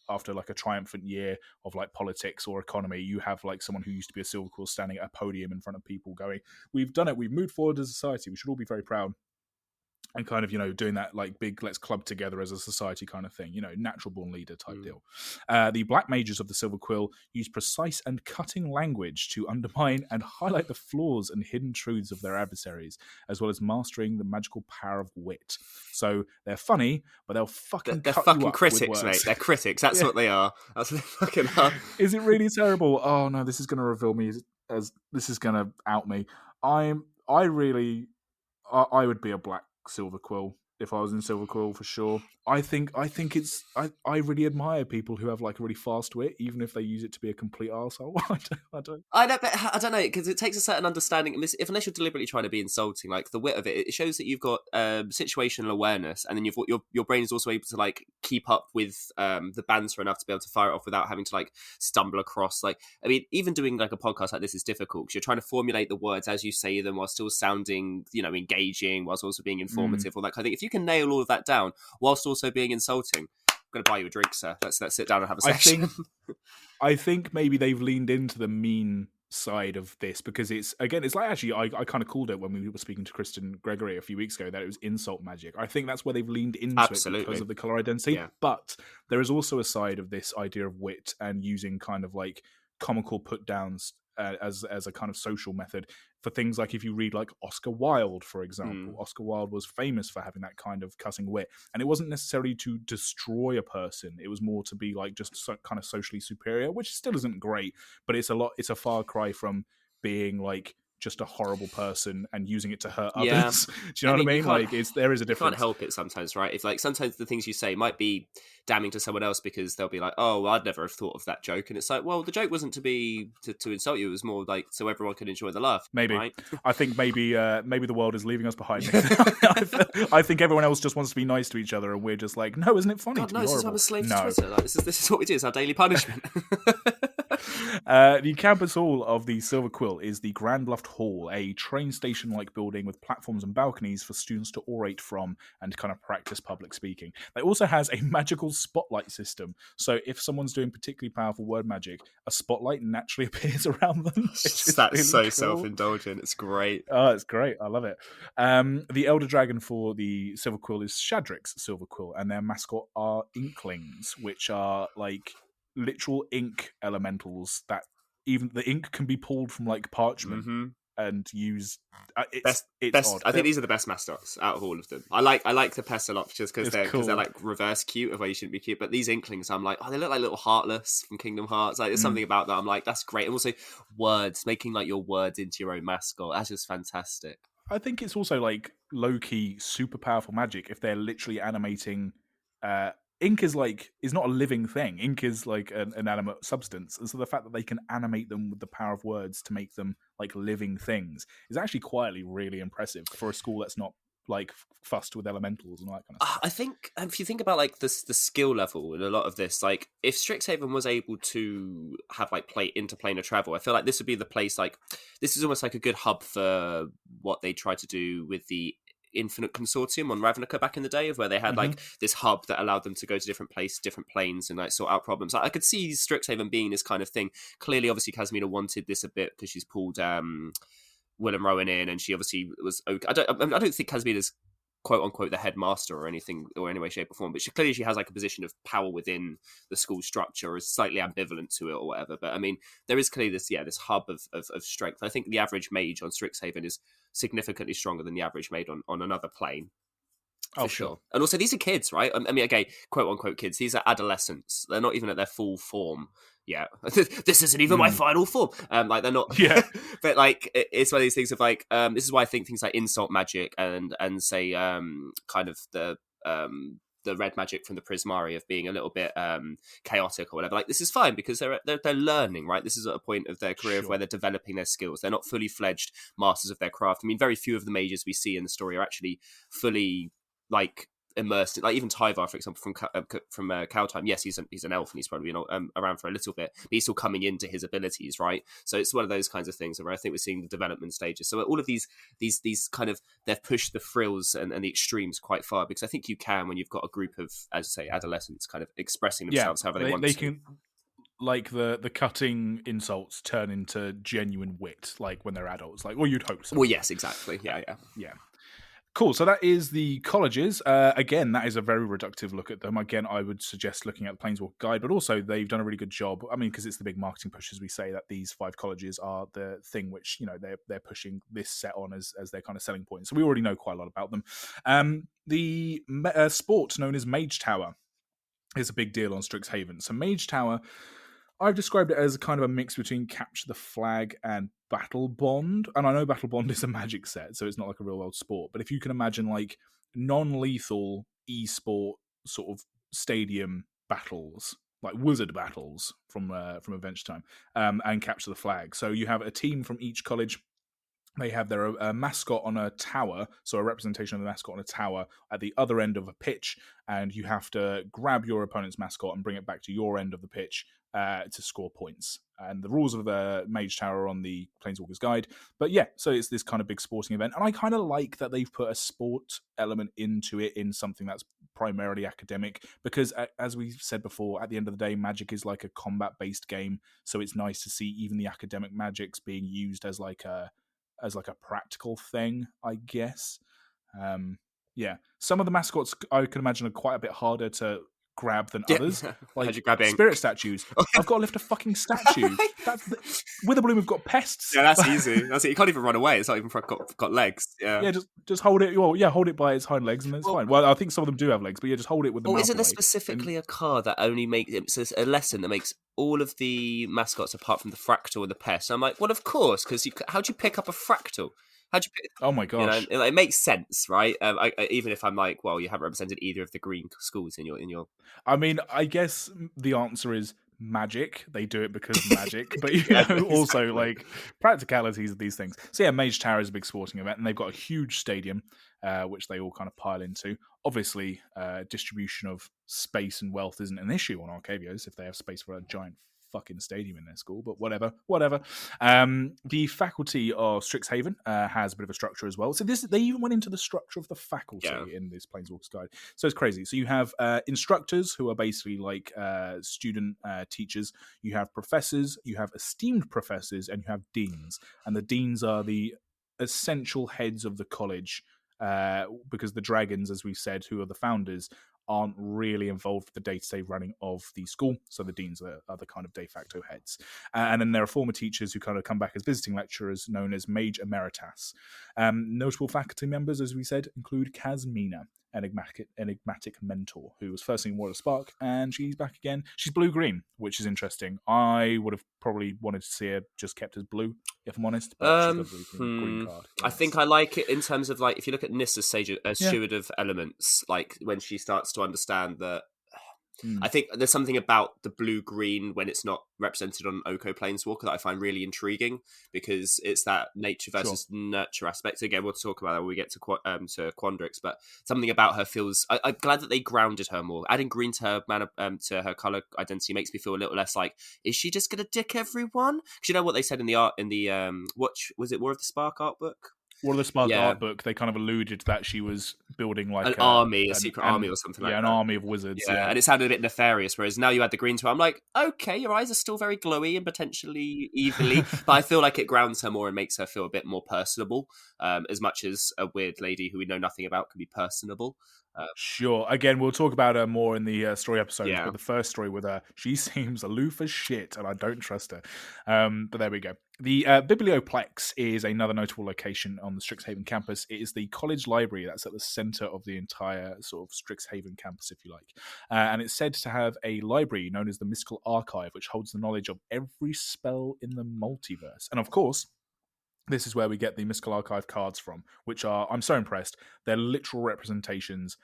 after like a triumphant year of like politics or economy, you have like someone who used to be a silver quill standing at a podium in front of people going, "We've done it, we've moved forward as a society, we should all be very proud." And kind of, doing that like big let's club together as a society kind of thing, natural born leader type deal. The black mages of the Silver Quill use precise and cutting language to undermine and highlight the flaws and hidden truths of their adversaries, as well as mastering the magical power of wit. So they're funny, but they're fucking critics, mate. They're critics. That's what they are. That's what they fucking are. Is it really terrible? Oh no, this is going to reveal me as this is going to out me. I would be a black Silver Quill if I was in Silver Quill for sure. I think it's I really admire people who have like a really fast wit, even if they use it to be a complete arsehole. I don't know, because it takes a certain understanding. Unless you're deliberately trying to be insulting, like the wit of it shows that you've got situational awareness, and then your brain is also able to like keep up with the banter enough to be able to fire it off without having to like stumble across. Like, I mean, even doing like a podcast like this is difficult because you're trying to formulate the words as you say them while still sounding, engaging, whilst also being informative, all that kind of thing. If you can nail all of that down whilst also being insulting, I'm going to buy you a drink, sir. Let's sit down and have a session. I think maybe they've leaned into the mean side of this because it's like, actually I kind of called it when we were speaking to Kristen Gregory a few weeks ago that it was insult magic. I think that's where they've leaned into it because of the color identity. Yeah. But there is also a side of this idea of wit and using kind of like comical put downs as a kind of social method for things like if you read like Oscar Wilde, for example. Oscar Wilde was famous for having that kind of cutting wit, and it wasn't necessarily to destroy a person. It was more to be like just kind of socially superior, which still isn't great, but it's a far cry from being like just a horrible person and using it to hurt others. Do you know what I mean? Like there is a difference. You can't help it sometimes, right? If like sometimes the things you say might be damning to someone else because they'll be like, "Oh, well, I'd never have thought of that joke," and it's like, well, the joke wasn't to be to insult you. It was more like so everyone could enjoy the laugh. Maybe. Right? I think maybe the world is leaving us behind. I think everyone else just wants to be nice to each other, and we're just like, no, isn't it funny? God, no, this is why I'm a slave to Twitter. Like, this is what we do. It's our daily punishment. The campus hall of the Silver Quill is the Grand Bluffed Hall, a train station-like building with platforms and balconies for students to orate from and kind of practice public speaking. It also has a magical spotlight system, so if someone's doing particularly powerful word magic, a spotlight naturally appears around them. That's really so cool. Self-indulgent. It's great. Oh, it's great. I love it. The Elder Dragon for the Silver Quill is Shadrack's Silver Quill, and their mascot are Inklings, which are like literal ink elementals that even the ink can be pulled from like parchment and used. It's odd. I think these are the best mascots out of all of them. I like the Pestilop just because they're like reverse cute of where you shouldn't be cute. But these Inklings, I'm like, oh, they look like little Heartless from Kingdom Hearts. Like there's something about that. I'm like, that's great. And also words, making like your words into your own mascot. That's just fantastic. I think it's also like low key super powerful magic if they're literally animating. Ink is not a living thing. Ink is like an inanimate substance, and so the fact that they can animate them with the power of words to make them like living things is actually quietly really impressive for a school that's not like fussed with elementals and all that kind of stuff. I think if you think about like the skill level in a lot of this, like if Strixhaven was able to have like interplanar travel, I feel like this would be the place. Like this is almost like a good hub for what they tried to do with the Infinite Consortium on Ravnica back in the day, of where they had like this hub that allowed them to go to different planes and like sort out problems. I could see Strixhaven being this kind of thing. Clearly, obviously, Casimira wanted this a bit because she's pulled Willem Rowan in, and she obviously was okay. I don't think Casimira's quote unquote the headmaster or anything or any way, shape or form, but she has like a position of power within the school structure, is slightly ambivalent to it or whatever. But I mean, there is clearly this hub of strength. I think the average mage on Strixhaven is significantly stronger than the average mage on another plane. For sure. And also these are kids, right? I mean, okay, quote unquote kids. These are adolescents. They're not even at their full form yet. This isn't even my final form. Like they're not. Yeah. But like it's one of these things of like this is why I think things like insult magic and say kind of the the red magic from the Prismari of being a little bit chaotic or whatever. Like, this is fine because they're learning, right? This is at a point of their career of where they're developing their skills. They're not fully fledged masters of their craft. I mean, very few of the mages we see in the story are actually fully like immersed in, like even Tyvar, for example, from Cowtime. Yes, he's an elf and he's probably been around for a little bit, but he's still coming into his abilities, right? So it's one of those kinds of things where I think we're seeing the development stages. So all of these kind of, they've pushed the frills and the extremes quite far, because I think you can, when you've got a group of, as I say, adolescents kind of expressing themselves however they want to. Can, like the cutting insults turn into genuine wit, like when they're adults, like, well, you'd hope so. Well, yes, exactly. Yeah. Cool. So that is the colleges. Again, that is a very reductive look at them. Again, I would suggest looking at the Planeswalker guide, but also they've done a really good job. I mean, because it's the big marketing push, as we say, that these 5 colleges are the thing which, they're pushing this set on as their kind of selling point. So we already know quite a lot about them. The sport known as Mage Tower is a big deal on Strixhaven. So Mage Tower, I've described it as kind of a mix between Capture the Flag and Battle Bond. And I know Battle Bond is a Magic set, so it's not like a real world sport. But if you can imagine like non-lethal e-sport sort of stadium battles, like wizard battles from Adventure Time, and Capture the Flag. So you have a team from each college. They have their mascot on a tower, so a representation of the mascot on a tower at the other end of a pitch, and you have to grab your opponent's mascot and bring it back to your end of the pitch to score points. And the rules of the Mage Tower are on the Planeswalker's Guide. But yeah, so it's this kind of big sporting event, and I kind of like that they've put a sport element into it in something that's primarily academic, because as we said before, at the end of the day, Magic is like a combat-based game, so it's nice to see even the academic magics being used as like a practical thing, I guess. Some of the mascots I can imagine are quite a bit harder to grab than others. Like spirit statues. I've got to lift a fucking statue. Right. Witherbloom have got pests. Yeah, that's easy. That's it. You can't even run away. It's not even got legs. Yeah, just hold it. Well, hold it by its hind legs, and it's fine. Well, I think some of them do have legs, but just hold it with the mouth. Isn't there specifically a card that only makes it? So it's a lesson that makes all of the mascots apart from the fractal and the pest. And I'm like, well, of course, because how do you pick up a fractal? How'd you pick? Oh my gosh! It makes sense, right? Even if I'm like, well, you haven't represented either of the green schools in your. I mean, I guess the answer is magic. They do it because of magic, but also like practicalities of these things. So yeah, Mage Tower is a big sporting event, and they've got a huge stadium, which they all kind of pile into. Obviously, distribution of space and wealth isn't an issue on Arcavios if they have space for a giant fucking stadium in their school, but whatever. The faculty of Strixhaven has a bit of a structure as well. So they even went into the structure of the faculty in this Planeswalker's Guide. So it's crazy. So you have instructors who are basically like student teachers. You have professors, you have esteemed professors, and you have deans. And the deans are the essential heads of the college, because the dragons, as we've said, who are the founders, aren't really involved with the day-to-day running of the school, so the deans are the kind of de facto heads. And then there are former teachers who kind of come back as visiting lecturers, known as Mage Emeritus. Notable faculty members, as we said, include Kazmina, enigmatic mentor, who was first in War of Spark, and she's back again. She's blue-green, which is interesting. I would have probably wanted to see her just kept as blue, if I'm honest, but she's got a green card. I think I like it in terms of, like, if you look at Nissa's Steward of Elements, like when she starts to understand that. I think there's something about the blue-green when it's not represented on Oko Planeswalker that I find really intriguing, because it's that nature versus nurture aspect. Again, we'll talk about that when we get to Quandrix, but something about her feels. I'm glad that they grounded her more. Adding green to her mana, to her color identity makes me feel a little less like, is she just going to dick everyone? Because you know what they said in the what was it, War of the Spark art book? War of the Spark art book, they kind of alluded that she was building like a secret army or something like that. Yeah, an army of wizards. Yeah, and it sounded a bit nefarious, whereas now you add the green to her, I'm like, okay, your eyes are still very glowy and potentially evilly, but I feel like it grounds her more and makes her feel a bit more personable, as much as a weird lady who we know nothing about can be personable. Sure. Again, we'll talk about her more in the story episode. But the first story with her, she seems aloof as shit, and I don't trust her. But there we go. The Biblioplex is another notable location on the Strixhaven campus. It is the college library that's at the center of the entire sort of Strixhaven campus, if you like. And it's said to have a library known as the Mystical Archive, which holds the knowledge of every spell in the multiverse. And of course, this is where we get the Mystical Archive cards from, which are, I'm so impressed, they're literal representations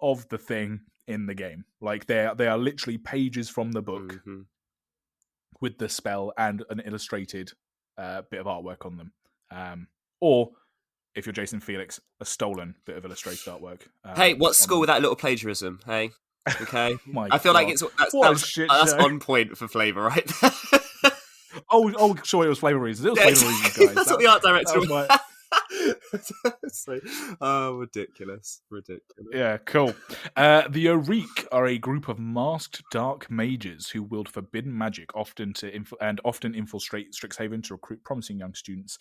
of the thing in the game. Like they are literally pages from the book with the spell and an illustrated bit of artwork on them. Or if you're Jason Felix, a stolen bit of illustrated artwork. Hey, what's school with that little plagiarism? Hey, okay. My I feel God. like that's on point for flavour, right? Sure, it was Flavor Reasons. It was Flavor Reasons, guys. That's what the art director was. Ridiculous. Yeah, cool. The Auric are a group of masked dark mages who wield forbidden magic, often infiltrate Strixhaven to recruit promising young students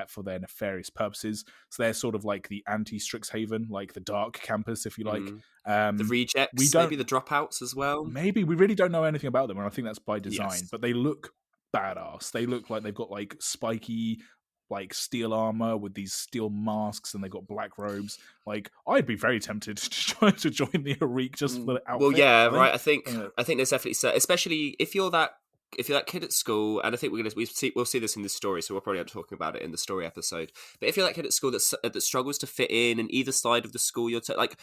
for their nefarious purposes. So they're sort of like the anti-Strixhaven, like the dark campus, if you like. The rejects, maybe the dropouts as well. Maybe we really don't know anything about them, and I think that's by design. Yes. But they look badass. They look like they've got like spiky, like steel armor with these steel masks, and they've got black robes. Like, I'd be very tempted to join the Auric just for the outfit. Well, yeah, right. I think there's definitely, especially if you're that kid at school, and I think we'll see this in the story, so we'll probably end up talking about it in the story episode. But if you're that kid at school that struggles to fit in either side of the school, that's the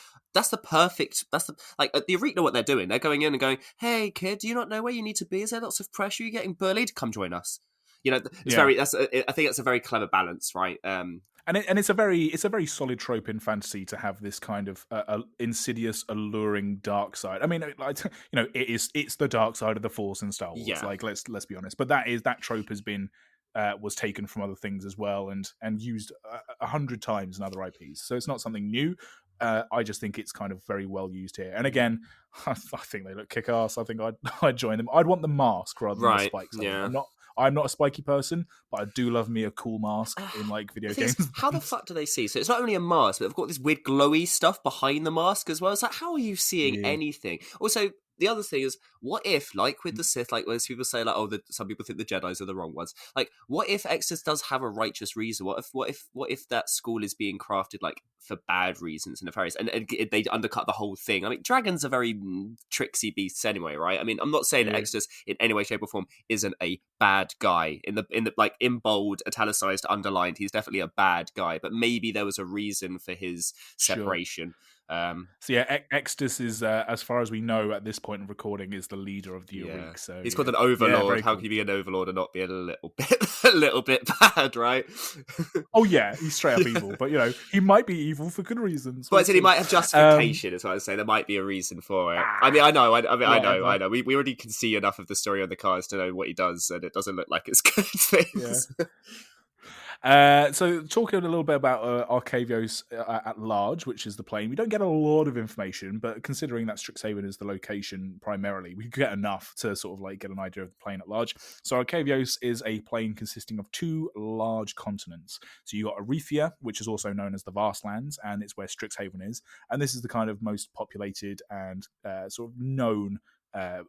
Auric know what they're doing. They're going in and going, "Hey, kid, do you not know where you need to be? Is there lots of pressure? You're getting bullied. Come join us." I think that's a very clever balance, right? And it's a very solid trope in fantasy to have this kind of insidious, alluring dark side. I mean, it's the dark side of the Force in Star Wars. Yeah. Like, let's be honest. But that trope has been was taken from other things as well, and used 100 times in other IPs. So it's not something new. I just think it's kind of very well used here. And again, I think they look kick-ass. I think I'd join them. I'd want the mask rather than the spikes. Yeah. I'm not a spiky person, but I do love me a cool mask in like video games. How the fuck do they see? So it's not only a mask, but they've got this weird glowy stuff behind the mask as well. It's like, how are you seeing anything? Also, the other thing is, what if, like with the Sith, like when people say, like, some people think the Jedis are the wrong ones. Like, what if Exodus does have a righteous reason? What if that school is being crafted like for bad reasons and nefarious, and they undercut the whole thing? I mean, dragons are very tricksy beasts anyway, right? I mean, I'm not saying that Exodus in any way, shape, or form isn't a bad guy. In the like in bold, italicized, underlined, he's definitely a bad guy. But maybe there was a reason for his separation. So yeah, Exodus is, as far as we know at this point of recording, is the leader of the Auric. So he's called an overlord. How cool. can you be an overlord and not be a little bit bad, right? Oh yeah, he's straight up evil, but he might be evil for good reasons. But he might have justification, is what I was saying. There might be a reason for it. I mean, I know. We already can see enough of the story on the cards to know what he does, and it doesn't look like it's good things. Yeah. So talking a little bit about Arcavios at large, which is the plane, we don't get a lot of information, but considering that Strixhaven is the location primarily, we get enough to sort of like get an idea of the plane at large. So Arcavios is a plane consisting of 2 large continents. So you got Arethia, which is also known as the Vast Lands, and it's where Strixhaven is, and this is the kind of most populated and sort of known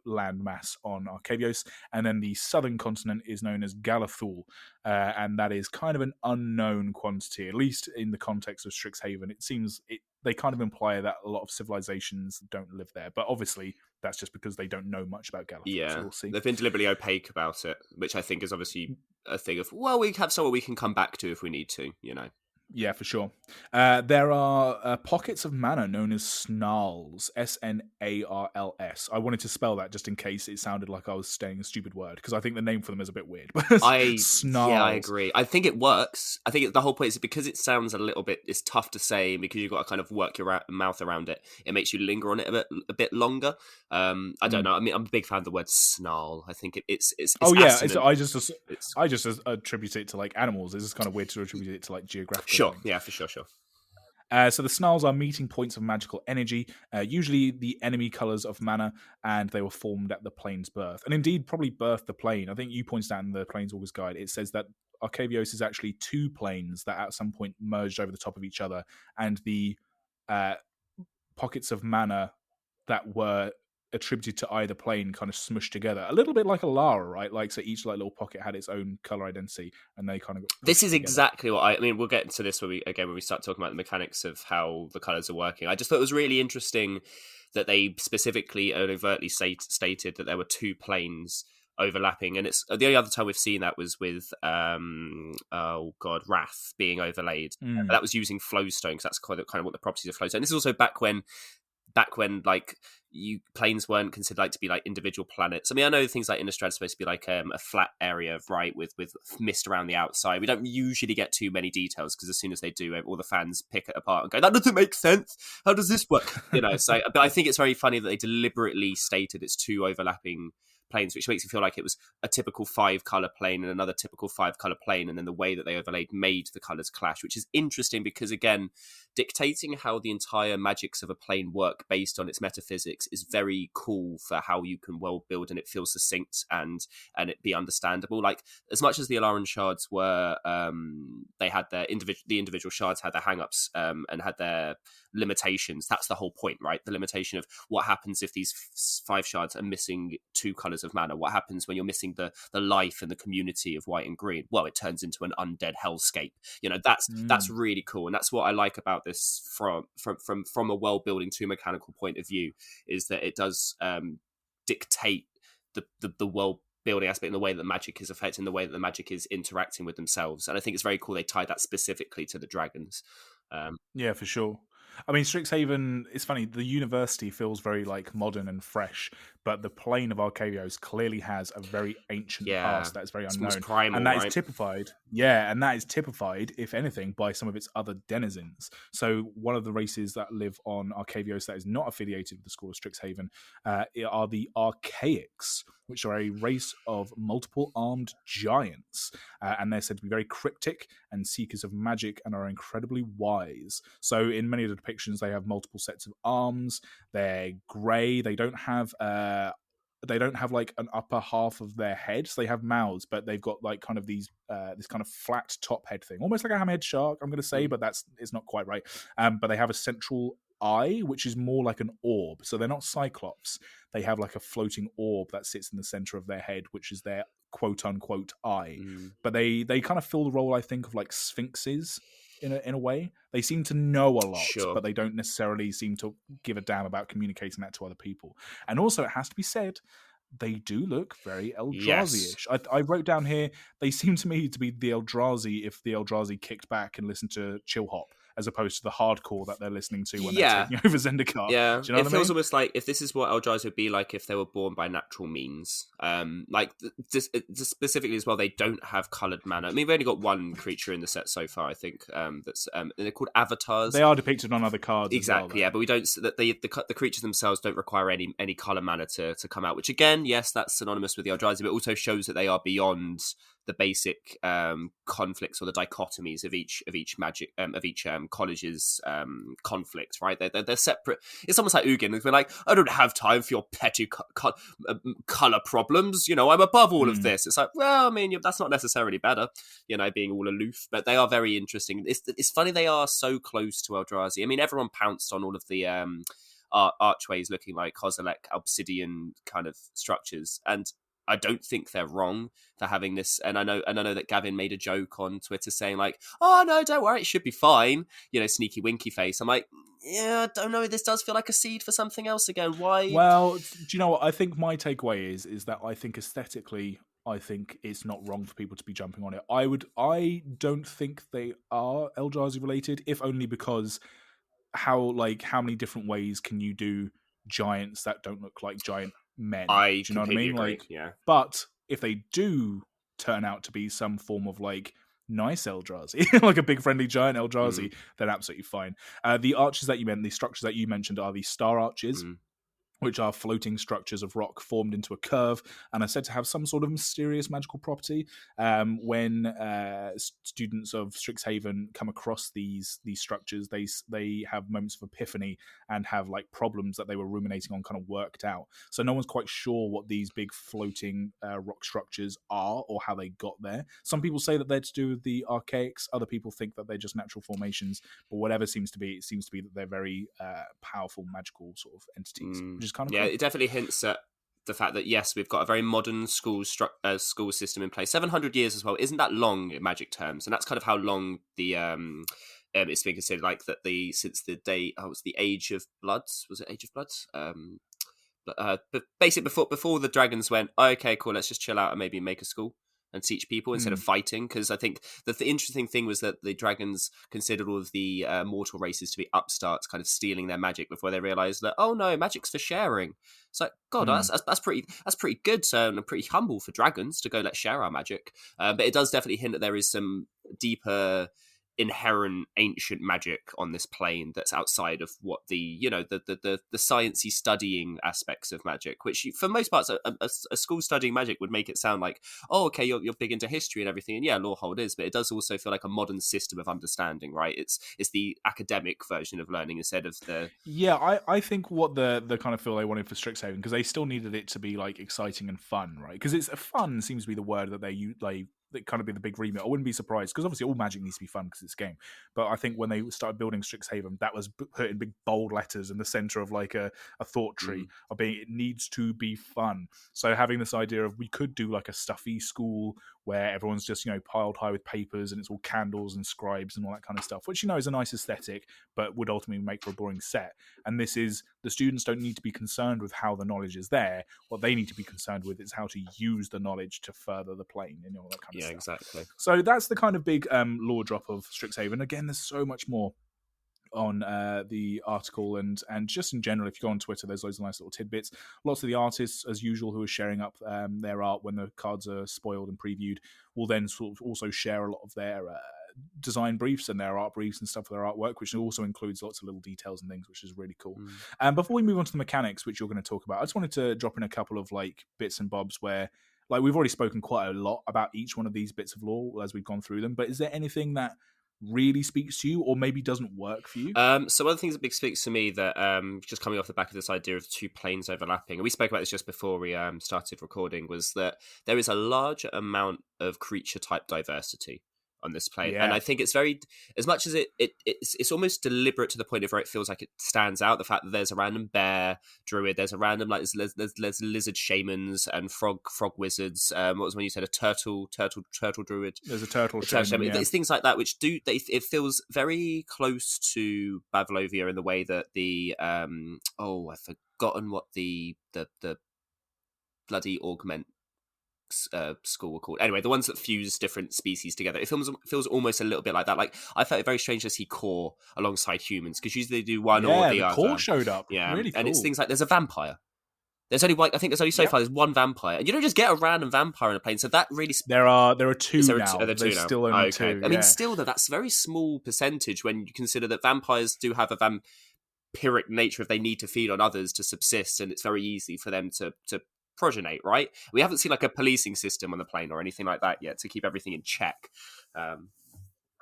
landmass on Arcavios. And then the southern continent is known as Galathul, and that is kind of an unknown quantity, at least in the context of Strixhaven. It seems they kind of imply that a lot of civilizations don't live there, but obviously that's just because they don't know much about Galathul. Yeah, so we'll see. They've been deliberately opaque about it, which I think is obviously a thing of, well, we have somewhere we can come back to if we need to, Yeah, for sure. There are pockets of mana known as snarls, Snarls. I wanted to spell that just in case it sounded like I was saying a stupid word, because I think the name for them is a bit weird. Snarls. Yeah, I agree. I think it works. I think the whole point is because it sounds a little bit, it's tough to say, because you've got to kind of work your mouth around it. It makes you linger on it a bit longer. I don't know. I mean, I'm a big fan of the word snarl. I think it's oh yeah, I just attribute it to like animals. It's just kind of weird to attribute it to like geographical. Sure, yeah, for sure. So the snarls are meeting points of magical energy, usually the enemy colours of mana, and they were formed at the plane's birth. And indeed, probably birthed the plane. I think you pointed out in the Planeswalker's Guide, it says that Arcavios is actually 2 planes that at some point merged over the top of each other, and the pockets of mana that were attributed to either plane kind of smushed together a little bit like a Lara, right? Like, so each like little pocket had its own color identity, and they kind of this is together. Exactly what I mean, we'll get into this when we start talking about the mechanics of how the colors are working. I just thought it was really interesting that they specifically and overtly stated that there were 2 planes overlapping, and it's the only other time we've seen that was with Wrath being overlaid. That was using Flowstone, because that's kind of what the properties of Flowstone. This is also back when back when like planes weren't considered like to be like individual planets. I mean, I know things like Innistrad is supposed to be like a flat area, right, with mist around the outside. We don't usually get too many details because as soon as they do, all the fans pick it apart and go, "That doesn't make sense. How does this work?" So, but I think it's very funny that they deliberately stated it's two overlapping planes, which makes it feel like it was a typical 5-color plane and another typical 5-color plane, and then the way that they overlaid made the colors clash, which is interesting because again, dictating how the entire magics of a plane work based on its metaphysics is very cool for how you can world build and it feels succinct and it be understandable. Like as much as the Alaran shards were they had their individual shards had their hang-ups and had their limitations. That's the whole point, right? The limitation of what happens if these 5 shards are missing 2 colors of mana. What happens when you're missing the life and the community of white and green? Well, it turns into an undead hellscape. That's really cool, and that's what I like about this from a world building to mechanical point of view, is that it does dictate the world building aspect in the way that magic is affecting the way that the magic is interacting with themselves. And I think it's very cool they tied that specifically to the dragons. Yeah, for sure. I mean, Strixhaven, it's funny, the university feels very like modern and fresh, but the plane of Arcadios clearly has a very ancient past that is very unknown. Primal, and that right? is typified, and that is typified, if anything, by some of its other denizens. So one of the races that live on Arcadios that is not affiliated with the school of Strixhaven are the Archaics, which are a race of multiple armed giants. And they're said to be very cryptic and seekers of magic and are incredibly wise. So in many of the depictions, they have multiple sets of arms. They're grey. They don't have like an upper half of their heads. They have mouths, but they've got like kind of these this kind of flat top head thing, almost like a hammerhead shark, I'm going to say, but it's not quite right. But they have a central eye, which is more like an orb. So they're not Cyclops. They have like a floating orb that sits in the center of their head, which is their quote unquote eye. But they kind of fill the role, I think, of like sphinxes in a way. They seem to know a lot, but they don't necessarily seem to give a damn about communicating that to other people. And also, it has to be said, they do look very Eldrazi-ish. Yes. I wrote down here, they seem to me to be the Eldrazi if the Eldrazi kicked back and listened to Chill Hop, as opposed to the hardcore that they're listening to when they're taking over Zendikar. Yeah, do you know it what feels I mean? almost like if this is what Eldrazi would be like if they were born by natural means. Like just specifically as well, they don't have coloured mana. I mean, we've only got one creature in the set so far, I think. That's they're called avatars. They are depicted on other cards, exactly. as well, but we don't. The creatures themselves don't require any colour mana to come out. Which again, yes, that's synonymous with the Eldrazi, but also shows that they are beyond the basic conflicts or the dichotomies of each magic of each college's conflicts, right? They're separate. It's almost like Ugin. It's been like, I don't have time for your petty color problems. I'm above all of this. It's like, well, I mean, that's not necessarily better, being all aloof. But they are very interesting. It's funny they are so close to Eldrazi. I mean, everyone pounced on all of the archways looking like Kozilek obsidian kind of structures, and I don't think they're wrong for having this. And I know that Gavin made a joke on Twitter saying like, "Oh no, don't worry, it should be fine." Sneaky winky face. I'm like, yeah, I don't know. This does feel like a seed for something else again. Why? Well, do you know what? I think my takeaway is that I think aesthetically, I think it's not wrong for people to be jumping on it. I don't think they are Eldrazi related, if only because how many different ways can you do giants that don't look like giant men? I do you know what I mean? agree. Yeah. But if they do turn out to be some form of like nice Eldrazi, like a big friendly giant Eldrazi, then absolutely fine. The arches that you meant, the structures that you mentioned, are the star arches, which are floating structures of rock formed into a curve and are said to have some sort of mysterious magical property. When students of Strixhaven come across these structures, they have moments of epiphany and have like problems that they were ruminating on kind of worked out. So no one's quite sure what these big floating rock structures are or how they got there. Some people say that they're to do with the Archaics. Other people think that they're just natural formations. But whatever it seems to be that they're very powerful magical sort of entities, which is kind of cool. It definitely hints at the fact that yes, we've got a very modern school system in place. 700 years as well isn't that long in Magic terms, and that's kind of how long the it's been considered like that since the day was the Age of Bloods. Was it Age of Bloods? But basically before the dragons went, okay, cool, let's just chill out and maybe make a school. and teach people instead of fighting. Because I think the interesting thing was that the dragons considered all of the mortal races to be upstarts, kind of stealing their magic before they realised that, oh no, magic's for sharing. It's like, God, that's pretty good and pretty humble for dragons to go, let's share our magic. But it does definitely hint that there is some deeper inherent ancient magic on this plane that's outside of what the sciencey studying aspects of magic, which for most parts a school studying magic would make it sound like, oh okay, you're big into history and everything, and yeah, Lorehold is, but it does also feel like a modern system of understanding, right? It's the academic version of learning instead of the I think what the kind of feel they wanted for Strixhaven, because they still needed it to be like exciting and fun, right? Because it's fun seems to be the word that they that kind of be the big remit. I wouldn't be surprised, because obviously all magic needs to be fun because it's a game. But I think when they started building Strixhaven, that was put in big bold letters in the center of like a thought tree of being, it needs to be fun. So having this idea of, we could do like a stuffy school where everyone's just, piled high with papers and it's all candles and scribes and all that kind of stuff, which, is a nice aesthetic, but would ultimately make for a boring set. And this is, the students don't need to be concerned with how the knowledge is there. What they need to be concerned with is how to use the knowledge to further the plane and all that kind of stuff. Yeah, exactly. So that's the kind of big lore drop of Strixhaven. Again, there's so much more on the article, and just in general, if you go on Twitter, there's loads of nice little tidbits. Lots of the artists, as usual, who are sharing up their art when the cards are spoiled and previewed, will then sort of also share a lot of their design briefs and their art briefs and stuff for their artwork, which also includes lots of little details and things, which is really cool. Before we move on to the mechanics, which you're going to talk about, I just wanted to drop in a couple of like bits and bobs where, like, we've already spoken quite a lot about each one of these bits of lore as we've gone through them, but is there anything that really speaks to you or maybe doesn't work for you? So one of the things that big speaks to me, that just coming off the back of this idea of two planes overlapping, and we spoke about this just before we started recording, was that there is a large amount of creature type diversity on this plane, and I think it's very, as much as it's almost deliberate to the point of where it feels like it stands out. The fact that there's a random bear druid, there's a random there's lizard shamans and frog wizards. What was when you said a turtle druid? There's a turtle shaman. There's things like that which it feels very close to Bavelovia in the way that the I've forgotten what the bloody augment school were called. Anyway, the ones that fuse different species together. It feels almost a little bit like that. Like, I felt it very strange to see core alongside humans, because usually they do one or the other. Core showed up. Yeah, really cool. And it's things like, there's a vampire. There's only I think there's only so far there's one vampire, and you don't just get a random vampire in a plane. So that really there are two now. There's still only two. I mean, still though, that's a very small percentage when you consider that vampires do have a vampiric nature if they need to feed on others to subsist, and it's very easy for them to progenate, right? We haven't seen like a policing system on the plane or anything like that yet to keep everything in check.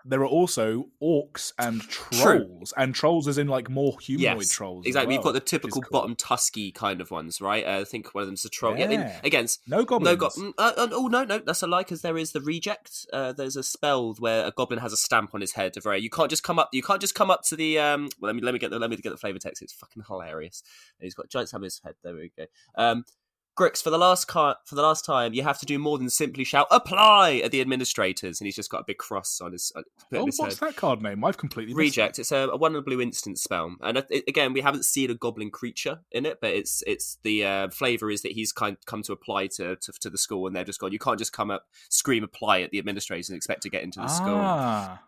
There are also orcs and trolls, and trolls as in like more humanoid trolls. Exactly. Well, We've got the typical bottom tusky kind of ones, right? I think one of them's a troll. Yeah. Against no goblins. No, that's a lie, because there is the reject. There's a spell where a goblin has a stamp on his head. You can't just come up. You can't just come up to the. Well, let me get the flavor text. It's fucking hilarious. He's got a giant stamp on his head. There we go. Grix, for the last time, you have to do more than simply shout "apply" at the administrators, and he's just got a big cross on his. What's head. That card name? I've completely Reject. It's a 1 and a blue instant spell, and again, we haven't seen a goblin creature in it, but it's the flavor is that he's come to apply to the school, and they're just gone. You can't just come up, scream "apply" at the administrators and expect to get into the school.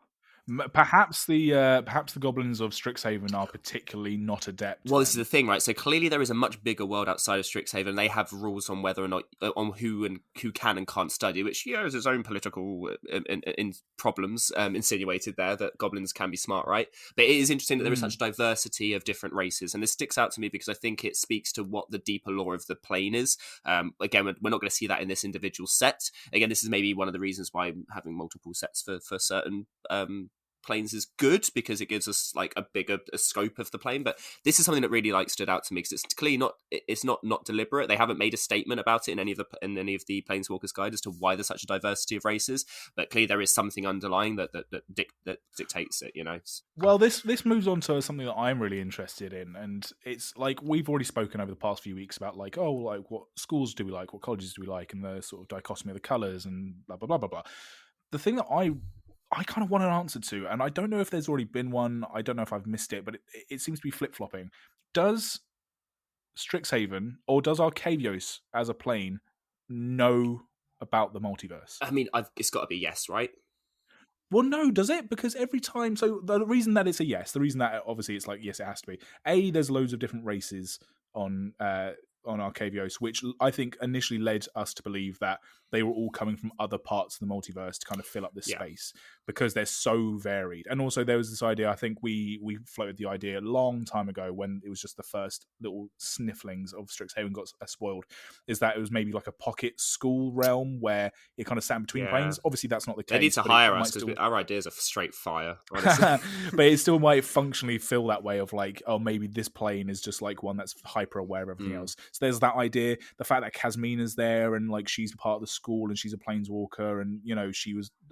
Perhaps the goblins of Strixhaven are particularly not adept. Well, this is the thing, right? So clearly there is a much bigger world outside of Strixhaven. They have rules on whether or not on who can and can't study, which has its own political in problems insinuated there, that goblins can be smart, right? But it is interesting that there is such diversity of different races, and this sticks out to me because I think it speaks to what the deeper lore of the plane is. Again, we're not going to see that in this individual set. Again, this is maybe one of the reasons why having multiple sets for certain planes is good, because it gives us like a bigger scope of the plane. But this is something that really stood out to me, because it's clearly not deliberate. They haven't made a statement about it in any of the Planeswalkers guide as to why there's such a diversity of races, but clearly there is something underlying that dictates it, Well, this moves on to something that I'm really interested in, and it's like, we've already spoken over the past few weeks about like what schools do we like, what colleges do we like, and the sort of dichotomy of the colours and blah blah blah blah blah. The thing that I kind of want an answer to, and I don't know if there's already been one, I don't know if I've missed it, but it seems to be flip-flopping. Does Strixhaven, or does Arcavios as a plane, know about the multiverse? I mean, it's got to be yes, right? Well, no, does it? Because every time, so the reason that it's a yes, the reason that obviously it's like yes, it has to be. There's loads of different races on Arcavios, which I think initially led us to believe that they were all coming from other parts of the multiverse to kind of fill up this space because they're so varied. And also there was this idea, I think we floated the idea a long time ago when it was just the first little snifflings of Strixhaven got spoiled, is that it was maybe like a pocket school realm where it kind of sat between planes. Obviously that's not the case. They need to hire us because our ideas are straight fire, honestly. But it still might functionally feel that way of like, oh, maybe this plane is just like one that's hyper aware of everything else. So there's that idea, the fact that Kasmina's there and like she's part of the school and she's a planeswalker and you know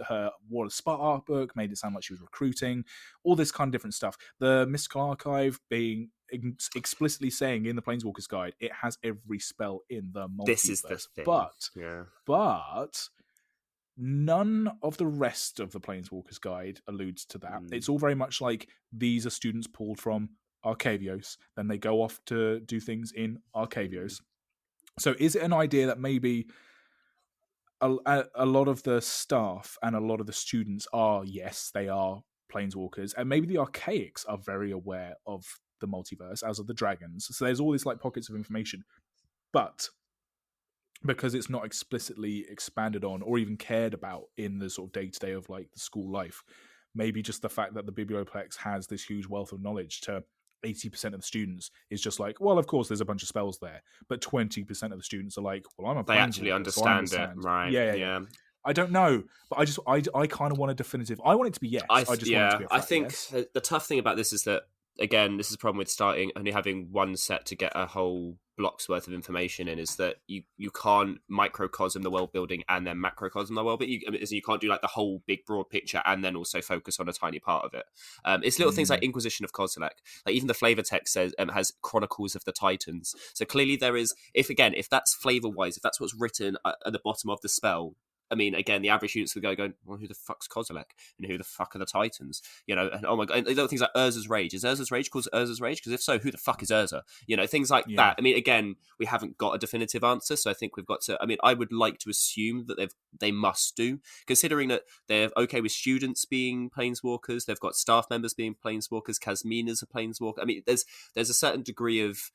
her War of Spark book made it sound like she was recruiting, all this kind of different stuff. The Mystical Archive being explicitly saying in the Planeswalker's Guide it has every spell in the multiverse. This is the thing. But none of the rest of the Planeswalker's Guide alludes to that. It's all very much like these are students pulled from Arcavios, then they go off to do things in Arcavios. So is it an idea that maybe a lot of the staff and a lot of the students are, yes, they are Planeswalkers, and maybe the Archaics are very aware of the multiverse, as are the dragons. So there's all these like pockets of information, but because it's not explicitly expanded on or even cared about in the sort of day-to-day of like the school life, maybe just the fact that the Biblioplex has this huge wealth of knowledge to 80% of the students is just like, well, of course there's a bunch of spells there, but 20% of the students are like, well, I'm a they actually understand it, right? Yeah. I don't know, but I kind of want a definitive. I want it to be yes. I just want it to be a flat I think yes. The tough thing about this is that, again, this is a problem with starting only having one set to get a whole block's worth of information in, is that you can't microcosm the world building and then macrocosm the world, but you can't do like the whole big broad picture and then also focus on a tiny part of it. It's little things like Inquisition of Kozilek, like even the flavor text says has Chronicles of the Titans. So clearly there is, if that's flavor wise, if that's what's written at the bottom of the spell, I mean, again, the average students would go, well, who the fuck's Kozilek? And who the fuck are the Titans? You know, and oh my god, and little things like Urza's Rage. Is Urza's Rage called Urza's Rage? Because if so, who the fuck is Urza? You know, things like that. I mean, again, we haven't got a definitive answer, so I think we've got to. I mean, I would like to assume that they must do, considering that they're okay with students being planeswalkers, they've got staff members being planeswalkers, Kasmina's a planeswalker. I mean, there's a certain degree of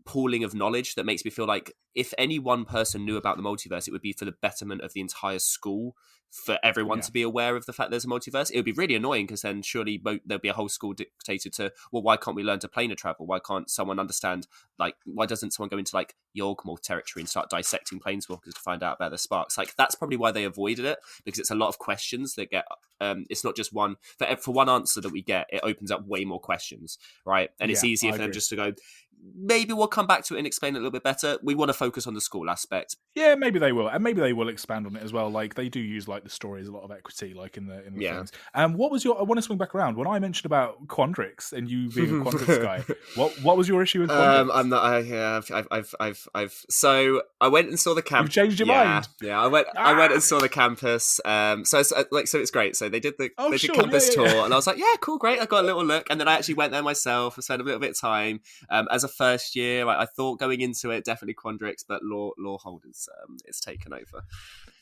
pooling of knowledge that makes me feel like if any one person knew about the multiverse, it would be for the betterment of the entire school, for everyone to be aware of the fact there's a multiverse. It would be really annoying because then surely there'll be a whole school dictated to, well, why can't we learn to planar travel? Why can't someone understand, like, why doesn't someone go into like Yorgmold territory and start dissecting planeswalkers to find out about their sparks? Like, that's probably why they avoided it, because it's a lot of questions that get, it's not just one, for one answer that we get, it opens up way more questions, right? And it's easier for them just to go, maybe we'll come back to it and explain it a little bit better. We want to focus on the school aspect. Yeah, maybe they will, and maybe they will expand on it as well. Like they do use like the stories a lot of equity, like in the things. And what was your? I want to swing back around when I mentioned about Quandrix and you being a Quandrix guy. What was your issue with Quandrix? I'm not. So I went and saw the campus. You changed your mind. Yeah, I went and saw the campus. So it's great. So they did the campus tour, and I was like, yeah, cool, great. I got a little look, and then I actually went there myself and spent a little bit of time. As a first year, I thought going into it definitely Quandrix, but law holders it's taken over.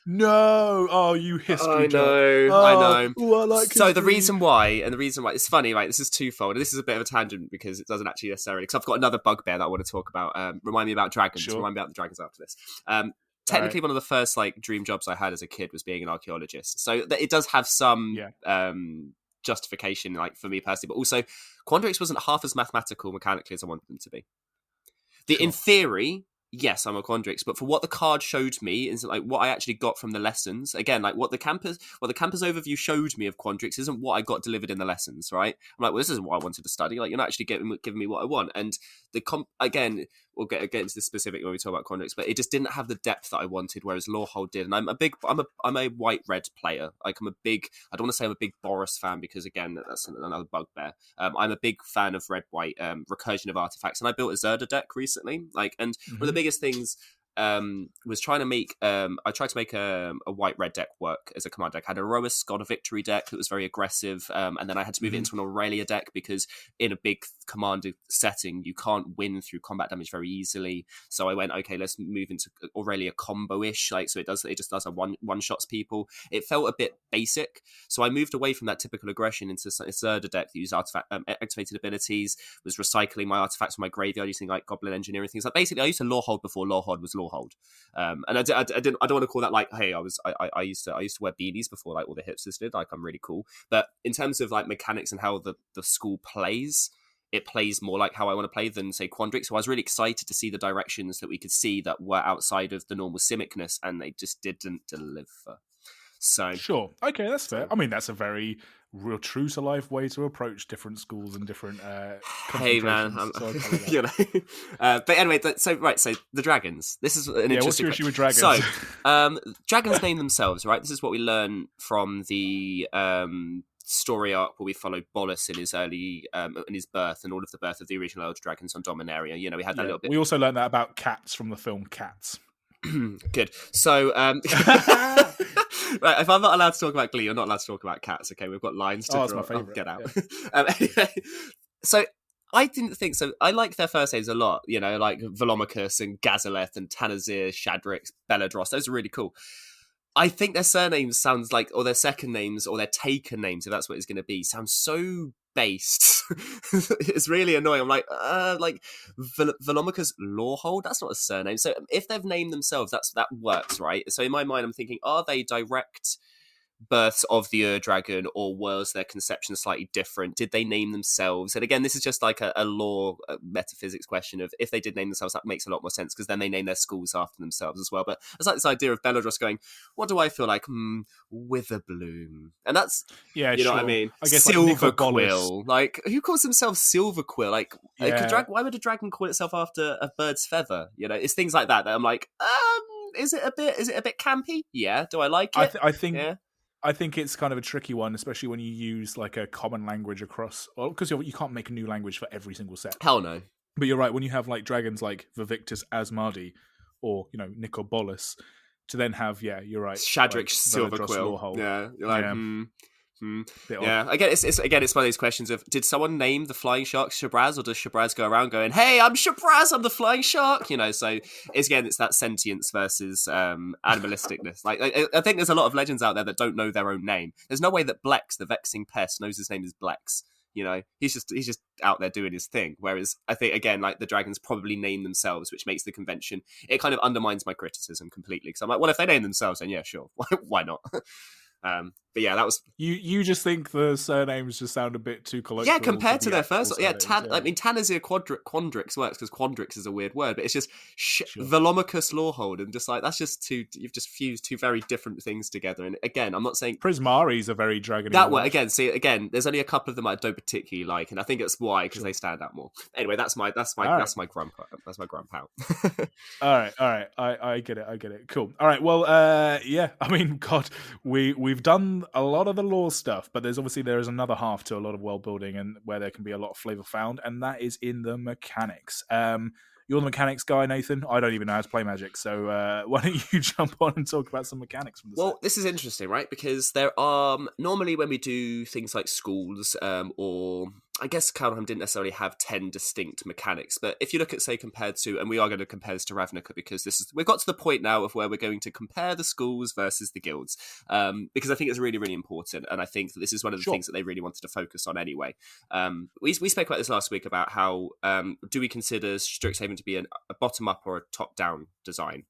No, you history. I know. Ooh, I like so the reason why it's funny, right? This is twofold. This is a bit of a tangent because it doesn't actually necessarily. Because I've got another bugbear that I want to talk about. Remind me about dragons. Sure. Remind me about the dragons after this. Technically, one of the first like dream jobs I had as a kid was being an archaeologist. So it does have some justification, like for me personally, but also Quandrix wasn't half as mathematical mechanically as I wanted them to be. In theory, yes, I'm a Quandrix, but for what the card showed me is like what I actually got from the lessons. Again, like what the campus overview showed me of Quandrix isn't what I got delivered in the lessons, right? I'm like, well, this isn't what I wanted to study. Like, you're not actually giving me what I want. And again, we'll get into this specific when we talk about Quandrix, but it just didn't have the depth that I wanted, whereas Lorehold did. And I'm a white-red player. Like I don't want to say I'm a big Boris fan because again, that's another bugbear. I'm a big fan of red-white recursion of artifacts, and I built a Zerda deck recently. Like, and one of the biggest things was trying to make I tried to make a white red deck work as a command deck. I had a Roas God of Victory deck that was very aggressive, and then I had to move it into an Aurelia deck because in a big commander setting you can't win through combat damage very easily. So I went, okay, let's move into Aurelia combo-ish, like so it just does a one shots people. It felt a bit basic, so I moved away from that typical aggression into a Zerda deck that used artifact activated abilities, was recycling my artifacts from my graveyard using like Goblin Engineering things. Like basically, I used to lore hold before lore hold was lore hold, and I don't want to call that like, hey, I used to wear beanies before like all the hipsters did. Like I'm really cool, but in terms of like mechanics and how the school plays, it plays more like how I want to play than say Quandrix. So I was really excited to see the directions that we could see that were outside of the normal Simicness, and they just didn't deliver. So sure, okay, that's fair. I mean, that's a very real true to life way to approach different schools and different hey man, you know. But anyway, so the dragons. This is an interesting. What's your issue with dragons? So, dragons name themselves, right? This is what we learn from the story arc where we followed Bolus in his early in his birth and all of the birth of the original Elder Dragons on Dominaria. You know, we had that little bit. We also learned that about cats from the film Cats. Good. So, right, if I'm not allowed to talk about Glee, you're not allowed to talk about cats. Okay, we've got lines to draw. That's my favourite. Get out. Yeah. Anyway, so I didn't think so. I like their first names a lot. You know, like Velomachus and Gazaleth and Tanazir, Shadrix, Belladros. Those are really cool. I think their surnames sounds like, or their second names, or their taken names, if that's what it's going to be, sounds so based. It's really annoying. I'm like Velomachus Lorehold. That's not a surname. So if they've named themselves, that works, right? So in my mind, I'm thinking, are they direct births of the Ur-Dragon, or was their conception slightly different? Did they name themselves? And again, this is just like a lore metaphysics question of if they did name themselves, that makes a lot more sense because then they name their schools after themselves as well. But it's like this idea of Belladros going, what do I feel like? Witherbloom. And that's, you know what I mean? I guess Silverquill. Like, who calls themselves Silverquill? Like, why would a dragon call itself after a bird's feather? You know, it's things like that I'm like, is it a bit campy? Yeah. Do I like it? I think it's kind of a tricky one, especially when you use like a common language across, because you can't make a new language for every single set. Hell no. But you're right, when you have like dragons like Vivictus Asmadi or, you know, Nicobolus, to then have, you're right, Shadrix like, Silverquill. Yeah, you're like, Yeah, again, it's one of those questions of, did someone name the flying shark Shabraz, or does Shabraz go around going, hey, I'm Shabraz, I'm the flying shark? You know, so it's that sentience versus animalisticness. Like, I think there's a lot of legends out there that don't know their own name. There's no way that Blex, the vexing pest, knows his name is Blex. You know, he's just out there doing his thing. Whereas I think, again, like the dragons probably name themselves, which makes the convention, it kind of undermines my criticism completely. Because I'm like, well, if they name themselves, then yeah, sure, why not? But yeah, that was you just think the surnames just sound a bit too colloquial. Yeah, compared to their first, I mean, Tanazir Quandrix works because Quandrix is a weird word, but it's just Velomachus Lorehold, and just like that's just you've just fused two very different things together. And again, I'm not saying Prismari is a very dragon. That word again. See, again, there's only a couple of them I don't particularly like, and I think it's why because they stand out more. Anyway, that's my grandpa. That's my grandpa. All right. I get it. Cool. All right. Well, yeah. I mean, God, we've done a lot of the lore stuff, but there is another half to a lot of world building and where there can be a lot of flavor found, and that is in the mechanics. You're the mechanics guy, Nathan. I don't even know how to play Magic, so why don't you jump on and talk about some mechanics from the set? This is interesting, right? Because there are normally when we do things like schools, or I guess Kaldheim didn't necessarily have 10 distinct mechanics, but if you look at, say, compared to, and we are going to compare this to Ravnica because we've got to the point now of where we're going to compare the schools versus the guilds, because I think it's really, really important, and I think that this is one of the things that they really wanted to focus on anyway. We spoke about this last week about how do we consider Strixhaven to be a bottom-up or a top-down design?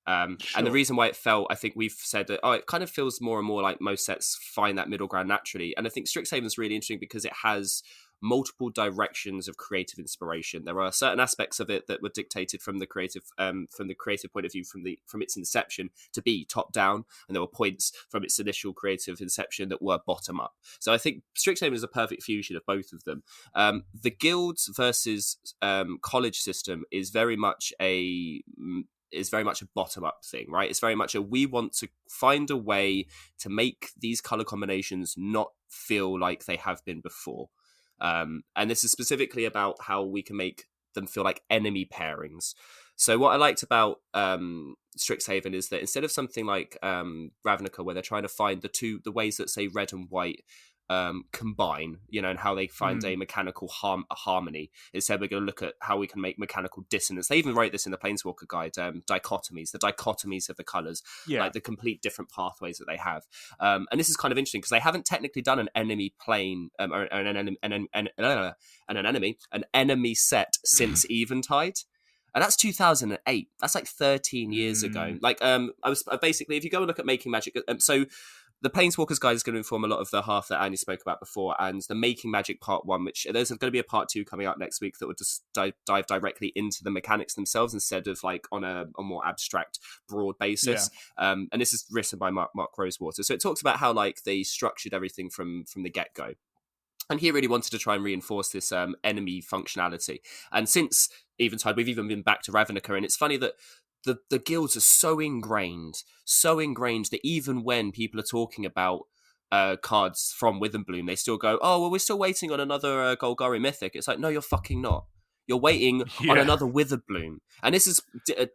And the reason why it felt, I think we've said that, it kind of feels more and more like most sets find that middle ground naturally. And I think Strixhaven is really interesting because it has multiple directions of creative inspiration. There are certain aspects of it that were dictated from the creative point of view from its inception to be top down, and there were points from its initial creative inception that were bottom up. So I think Strixhaven is a perfect fusion of both of them. The guilds versus college system is very much a bottom-up thing, right? It's very much we want to find a way to make these color combinations not feel like they have been before. And this is specifically about how we can make them feel like enemy pairings. So what I liked about Strixhaven is that instead of something like Ravnica, where they're trying to find the ways that, say, red and white combine, and how they find a mechanical harmony. Instead, we're going to look at how we can make mechanical dissonance. They even write this in the Planeswalker guide, dichotomies, the dichotomies of the colours, like the complete different pathways that they have. And this is kind of interesting because they haven't technically done an enemy plane or an enemy set since Eventide. And that's 2008. That's like 13 years ago. Like, I was basically, if you go and look at Making Magic, so the Planeswalkers guide is going to inform a lot of the half that Annie spoke about before, and the Making Magic Part 1, which there's going to be a Part 2 coming out next week that will just dive directly into the mechanics themselves instead of like on a more abstract, broad basis. Yeah. And this is written by Mark Rosewater. So it talks about how like they structured everything from the get-go. And he really wanted to try and reinforce this enemy functionality. And since Eventide, we've even been back to Ravnica, and it's funny that the guilds are so ingrained that even when people are talking about cards from Withenbloom, they still go, oh, well, we're still waiting on another Golgari Mythic. It's like, no, you're fucking not. You're waiting on another Witherbloom. And this is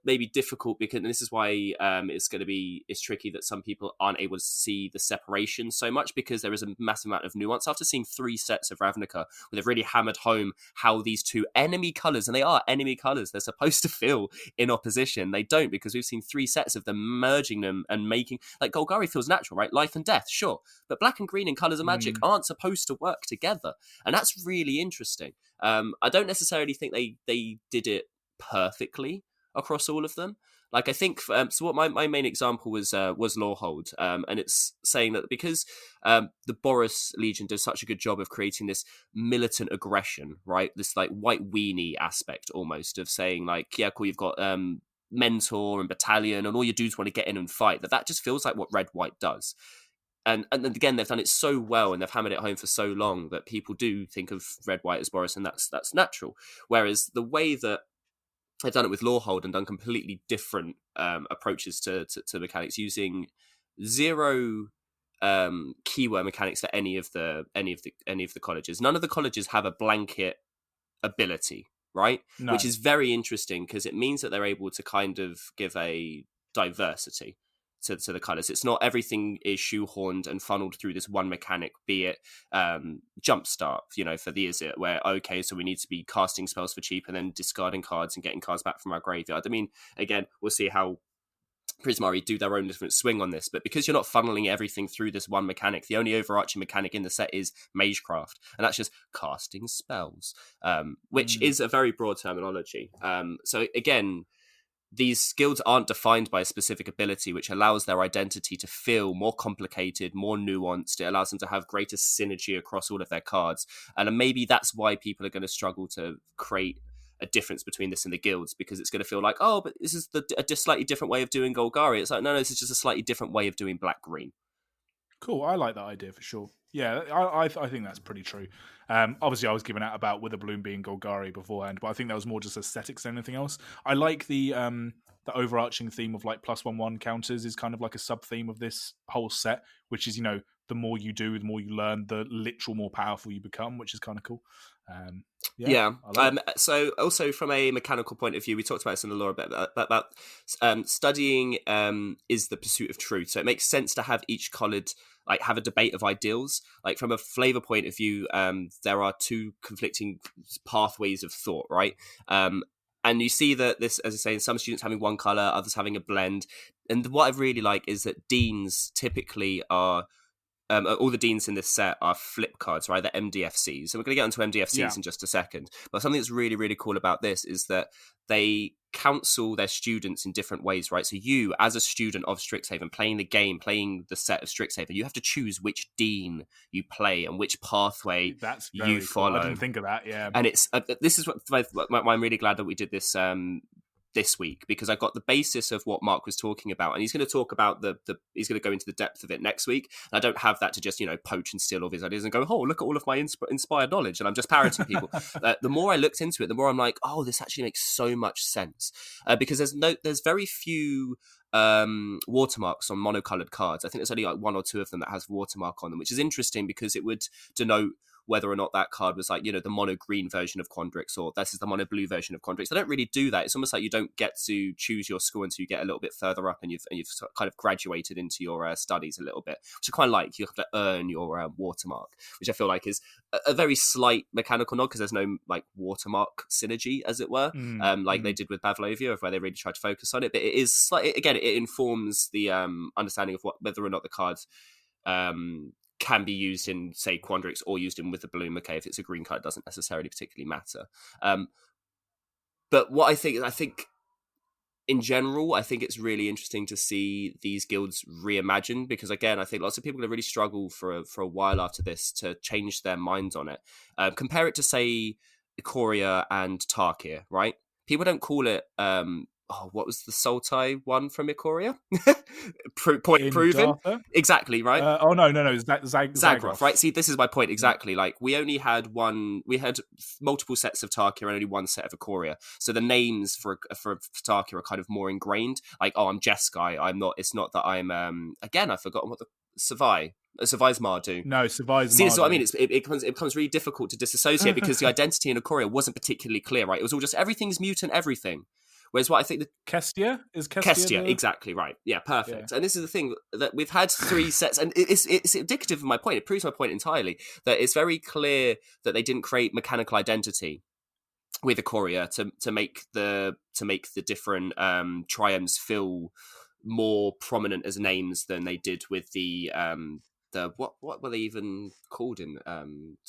maybe difficult because, and this is why it's tricky that some people aren't able to see the separation so much, because there is a massive amount of nuance. After seeing 3 sets of Ravnica, where they've really hammered home how these two enemy colours, and they are enemy colours, they're supposed to feel in opposition. They don't, because we've seen 3 sets of them merging them and making, like Golgari feels natural, right? Life and death, sure. But black and green in Colours of Magic aren't supposed to work together. And that's really interesting. I don't necessarily think they did it perfectly across all of them. Like, I think, so what my main example was Lorehold, and it's saying that because the Boris Legion does such a good job of creating this militant aggression, right? This like white weenie aspect almost of saying like, yeah, cool, you've got Mentor and Battalion, and all your dudes want to get in and fight. That just feels like what red-white does. And again, they've done it so well and they've hammered it home for so long that people do think of red, white as Boris, and that's natural. Whereas the way that they've done it with Lorehold and done completely different approaches to mechanics, using 0 keyword mechanics for any of the colleges. None of the colleges have a blanket ability, right? No. Which is very interesting because it means that they're able to kind of give a diversity to the colours. It's not everything is shoehorned and funneled through this one mechanic, be it Jumpstart, for the Izzet, where, okay, so we need to be casting spells for cheap and then discarding cards and getting cards back from our graveyard. I mean, again, we'll see how Prismari do their own different swing on this, but because you're not funneling everything through this one mechanic, the only overarching mechanic in the set is Magecraft, and that's just casting spells, which is a very broad terminology. So again, these guilds aren't defined by a specific ability, which allows their identity to feel more complicated, more nuanced. It allows them to have greater synergy across all of their cards. And maybe that's why people are going to struggle to create a difference between this and the guilds, because it's going to feel like, oh, but this is a slightly different way of doing Golgari. It's like, no, this is just a slightly different way of doing black-green. Cool, I like that idea for sure. Yeah, I think that's pretty true. Obviously, I was giving out about Witherbloom being Golgari beforehand, but I think that was more just aesthetics than anything else. I like the overarching theme of like +1/+1 counters is kind of like a sub theme of this whole set, which is, the more you do, the more you learn, the literal more powerful you become, which is kind of cool. So also from a mechanical point of view, we talked about this in the lore a bit about studying is the pursuit of truth. So it makes sense to have each college like have a debate of ideals. Like from a flavor point of view, there are 2 conflicting pathways of thought, right? And you see that this, as I say, some students having one color, others having a blend. And what I really like is that deans typically are all the deans in this set are flip cards, right? They're MDFCs. So we're going to get onto MDFCs in just a second. But something that's really, really cool about this is that they counsel their students in different ways, right? So you, as a student of Strixhaven, playing the game, playing the set of Strixhaven, you have to choose which dean you play and which pathway you follow. Cool. I didn't think of that, yeah. And it's this is what I'm really glad that we did this this week, because I got the basis of what Mark was talking about, and he's going to talk about he's going to go into the depth of it next week. And I don't have that to just poach and steal all of his ideas and go, oh, look at all of my inspired knowledge, and I'm just parroting people. The more I looked into it, the more I'm like, oh, this actually makes so much sense, because there's very few watermarks on monocolored cards. I think there's only like 1 or 2 of them that has watermark on them, which is interesting because it would denote whether or not that card was like, the mono green version of Quandrix, or this is the mono blue version of Quandrix. They don't really do that. It's almost like you don't get to choose your school until you get a little bit further up and you've kind of graduated into your studies a little bit, which I quite like. You have to earn your watermark, which I feel like is a very slight mechanical nod, because there's no like watermark synergy, as it were, they did with Bavlovia, of where they really tried to focus on it. But it is slightly, again, it informs the understanding of whether or not the cards can be used in, say, Quandrix, or used in with the Bloom. Okay, if it's a green card, it doesn't necessarily particularly matter. But what I think in general, I think it's really interesting to see these guilds reimagined, because again, I think lots of people have really struggled for a while after this to change their minds on it. Compare it to, say, Ikoria and Tarkir, right? People don't call it what was the Sultai one from Ikoria? Point proven. Dartha? Exactly, right? No. Zagroff, right? See, this is my point exactly. Like, we had multiple sets of Tarkir and only one set of Ikoria. So the names for Tarkir are kind of more ingrained. Like, I'm Jeskai. I'm not. It's not that I'm. Again, I've forgotten what the Savai's Mardu. No, Savai's Mardu. See, so I mean, it becomes really difficult to disassociate, because the identity in Ikoria wasn't particularly clear, right? It was all just everything's mutant, everything. Whereas what I think Kestia is Kestia, exactly right. Yeah, perfect. Yeah. And this is the thing, that we've had 3 sets, and it's indicative of my point. It proves my point entirely, that it's very clear that they didn't create mechanical identity with Ikoria to make the different triumphs feel more prominent as names than they did with the what were they even called in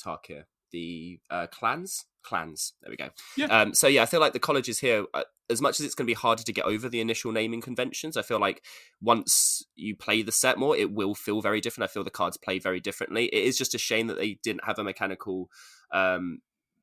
Tarkir? The clans. There we go. Yeah. So yeah, I feel like the colleges here, as much as it's going to be harder to get over the initial naming conventions, I feel like once you play the set more, it will feel very different. I feel the cards play very differently. It is just a shame that they didn't have a mechanical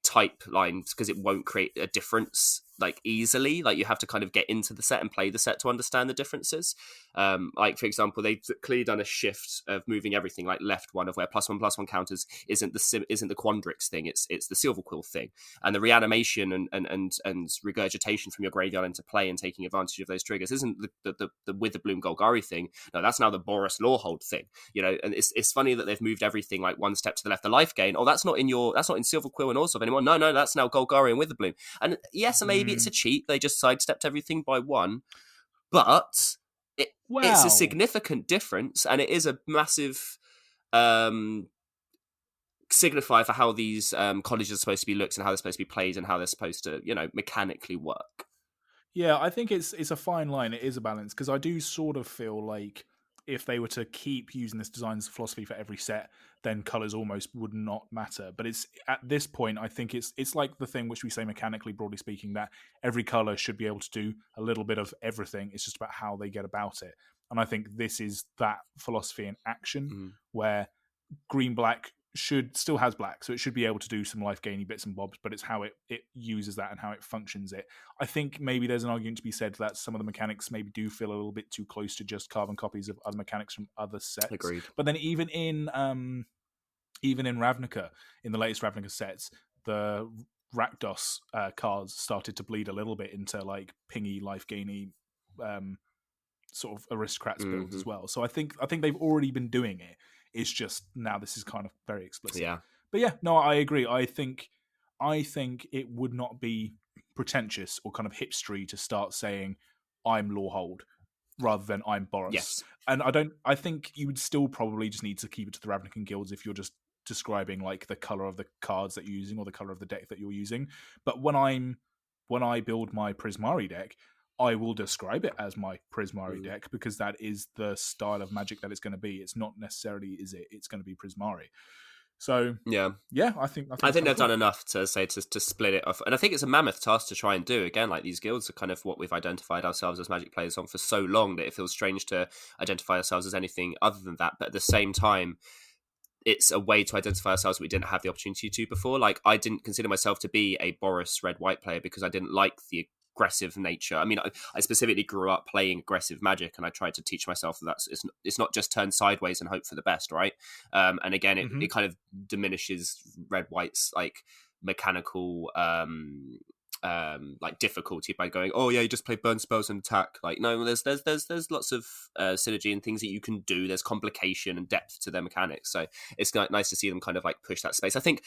type lines, because it won't create a difference like easily. Like, you have to kind of get into the set and play the set to understand the differences. Like, for example, they've clearly done a shift of moving everything, like left one, of where +1/+1 counters isn't the Quandrix thing, it's the Silver Quill thing, and the reanimation and regurgitation from your graveyard into play and taking advantage of those triggers isn't the Witherbloom Golgari thing. No, that's now the Boris Lawhold thing. And it's funny that they've moved everything like one step to the left. The life gain, that's not in Silver Quill and Orzhov anymore. No, that's now Golgari and Witherbloom. And yes, maybe it's a cheat. They just sidestepped everything by one, but it's a significant difference, and it is a massive signifier for how these colleges are supposed to be looked, and how they're supposed to be played, and how they're supposed to, mechanically work. Yeah, I think it's a fine line. It is a balance, because I do sort of feel like if they were to keep using this design philosophy for every set, then colors almost would not matter. But it's at this point, I think it's like the thing which we say mechanically, broadly speaking, that every color should be able to do a little bit of everything. It's just about how they get about it. And I think this is that philosophy in action, where green-black still has black, so it should be able to do some life gainy bits and bobs, but it's how it uses that and how it functions it. I think maybe there's an argument to be said that some of the mechanics maybe do feel a little bit too close to just carbon copies of other mechanics from other sets. Agreed. But then even in Ravnica, in the latest Ravnica sets, the Rakdos cards started to bleed a little bit into like pingy, life gainy sort of aristocrats builds as well. So I think they've already been doing it. It's just now this is kind of very explicit. Yeah. But yeah, no, I agree. I think it would not be pretentious or kind of hipstery to start saying I'm Lawhold rather than I'm Boris. Yes. And I think you would still probably just need to keep it to the Ravnican guilds if you're just describing like the color of the cards that you're using or the color of the deck that you're using. But when I build my Prismari deck, I will describe it as my Prismari deck, because that is the style of Magic that it's going to be. It's not necessarily it's going to be Prismari. So yeah, I think they've done enough to say to split it off, and I think it's a mammoth task to try and do. Again, like, these guilds are kind of what we've identified ourselves as Magic players on for so long that it feels strange to identify ourselves as anything other than that. But at the same time, it's a way to identify ourselves that we didn't have the opportunity to before. Like, I didn't consider myself to be a Boris red-white player because I didn't like the aggressive nature. I mean, I specifically grew up playing aggressive Magic, and I tried to teach myself that it's not just turn sideways and hope for the best, right? And again, it kind of diminishes red white's like mechanical like difficulty by going, oh yeah, you just play burn spells and attack. Like, no, there's lots of synergy and things that you can do. There's complication and depth to their mechanics, so it's nice to see them kind of like push that space. I think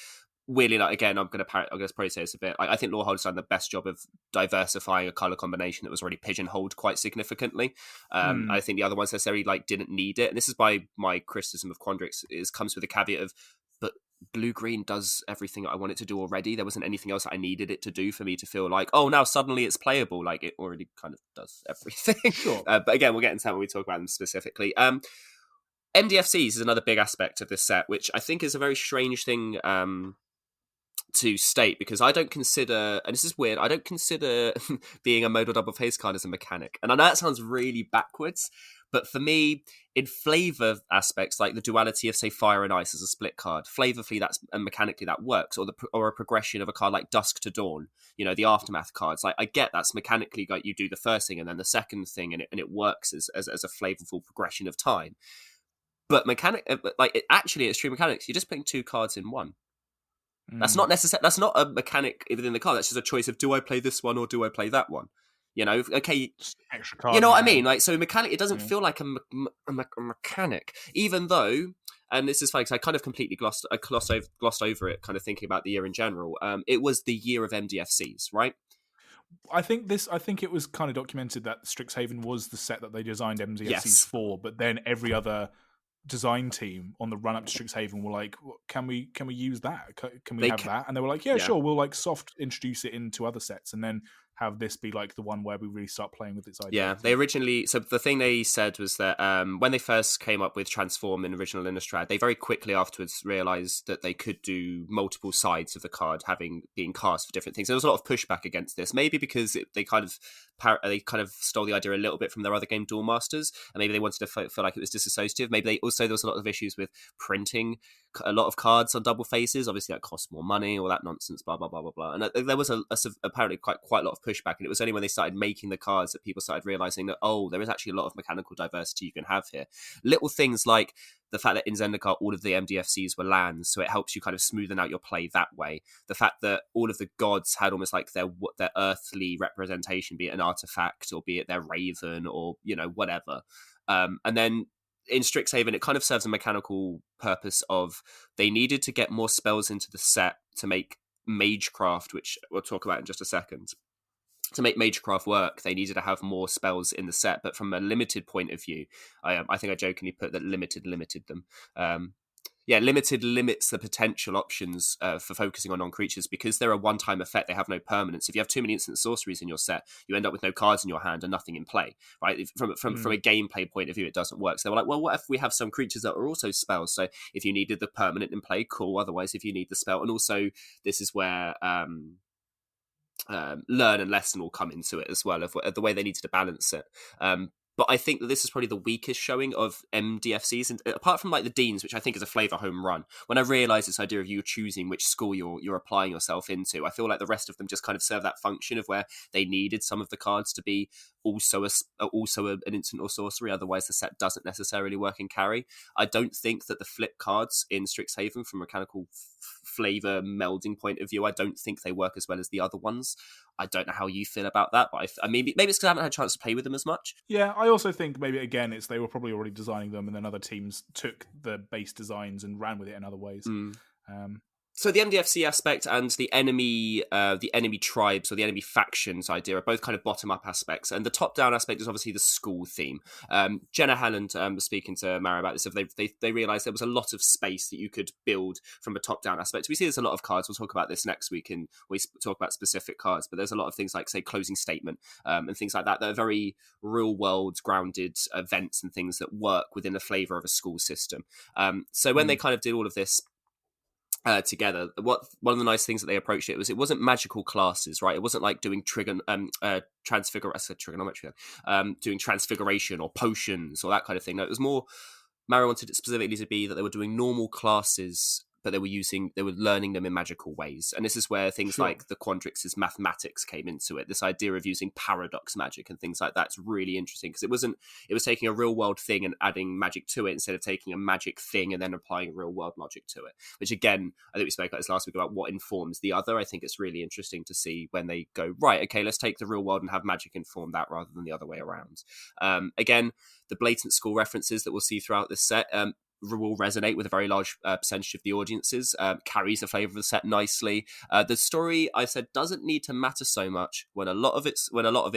weirdly, like, again, I'm gonna probably say this a bit. I think Lorehold's done the best job of diversifying a color combination that was already pigeonholed quite significantly. I think the other ones necessarily like didn't need it, and this is by my criticism of Quandrix comes with a caveat of, but blue-green does everything I want it to do already. There wasn't anything else I needed it to do for me to feel like, oh, now suddenly it's playable. Like, it already kind of does everything. Sure. But again, we'll get into that when we talk about them specifically. MDFCs is another big aspect of this set, which I think is a very strange thing to state, because I don't consider, and this is weird, I don't consider being a modal double face card as a mechanic. And I know that sounds really backwards, but for me, in flavor aspects, like the duality of, say, fire and ice as a split card, flavorfully that's, and mechanically that works, or a progression of a card like Dusk to Dawn, the Aftermath cards. Like, I get that's mechanically, like, you do the first thing and then the second thing, and it works as a flavorful progression of time. But actually, it's true mechanics. You're just putting two cards in one. That's not necessary. That's not a mechanic within the card. That's just a choice of, do I play this one or do I play that one? Okay, extra card. You know what I mean? Like, so mechanic, it doesn't feel like a mechanic, even though. And this is funny because I kind of completely glossed over it, kind of thinking about the year in general. It was the year of MDFCs, right? I think it was kind of documented that Strixhaven was the set that they designed MDFCs for, but then every other design team on the run up to Strixhaven were like, can we use that? Can we have that? And they were like, yeah, sure, we'll like soft introduce it into other sets and then have this be like the one where we really start playing with this idea. Yeah, they originally, so the thing they said was that when they first came up with Transform in original Innistrad, they very quickly afterwards realised that they could do multiple sides of the card being cast for different things. There was a lot of pushback against this, maybe because they kind of stole the idea a little bit from their other game, Duel Masters, and maybe they wanted to feel like it was disassociative. Maybe there was a lot of issues with printing a lot of cards on double faces. Obviously, that costs more money, all that nonsense, blah blah blah blah blah. And there was apparently quite a lot of pushback, and it was only when they started making the cards that people started realizing that, oh, there is actually a lot of mechanical diversity you can have here. Little things like the fact that in Zendikar all of the MDFCs were lands, so it helps you kind of smoothen out your play that way. The fact that all of the gods had almost like their earthly representation, be it an artifact or be it their raven or whatever. And then in Strixhaven, it kind of serves a mechanical purpose of, they needed to get more spells into the set to make Magecraft, which we'll talk about in just a second. To make Magecraft work, they needed to have more spells in the set, but from a limited point of view, I think I jokingly put that limited them. Limited limits the potential options for focusing on non-creatures, because they're a one-time effect. They have no permanence. If you have too many instant sorceries in your set, you end up with no cards in your hand and nothing in play, right? From a gameplay point of view, it doesn't work. So they were like, well, what if we have some creatures that are also spells? So if you needed the permanent in play, cool. Otherwise, if you need the spell, and also this is where learn and lesson will come into it as well, of the way they needed to balance it. But I think that this is probably the weakest showing of MDFCs, and apart from like the Deans, which I think is a flavor home run. When I realised this idea of you choosing which school you're applying yourself into, I feel like the rest of them just kind of serve that function of where they needed some of the cards to be also an instant or sorcery. Otherwise, the set doesn't necessarily work in carry. I don't think that the flip cards in Strixhaven, from a mechanical flavor melding point of view, I don't think they work as well as the other ones. I don't know how you feel about that, but maybe it's because I haven't had a chance to play with them as much. Yeah, I also think maybe again they were probably already designing them, and then other teams took the base designs and ran with it in other ways. So the MDFC aspect and the enemy tribes or the enemy factions idea are both kind of bottom-up aspects, and the top-down aspect is obviously the school theme. Jenna Halland was speaking to Mara about this. They realised there was a lot of space that you could build from a top-down aspect. We see there's a lot of cards. We'll talk about this next week, and we talk about specific cards, but there's a lot of things like, say, closing statement and things like that are very real-world grounded events and things that work within the flavour of a school system. So when they kind of did all of this together, one of the nice things that they approached it wasn't magical classes, right? It wasn't like doing trigonometry, doing transfiguration or potions or that kind of thing. No, it was more, Mara wanted it specifically to be that they were doing normal classes, but they were learning them in magical ways. And this is where things like the Quandrix's mathematics came into it. This idea of using paradox magic and things like that's really interesting, because it was taking a real world thing and adding magic to it instead of taking a magic thing and then applying real world logic to it. Which again, I think we spoke about this last week about what informs the other. I think it's really interesting to see when they go, right, okay, let's take the real world and have magic inform that rather than the other way around. Again, the blatant school references that we'll see throughout this set will resonate with a very large percentage of the audiences, carries the flavour of the set nicely. The story, I said, doesn't need to matter so much when a lot of it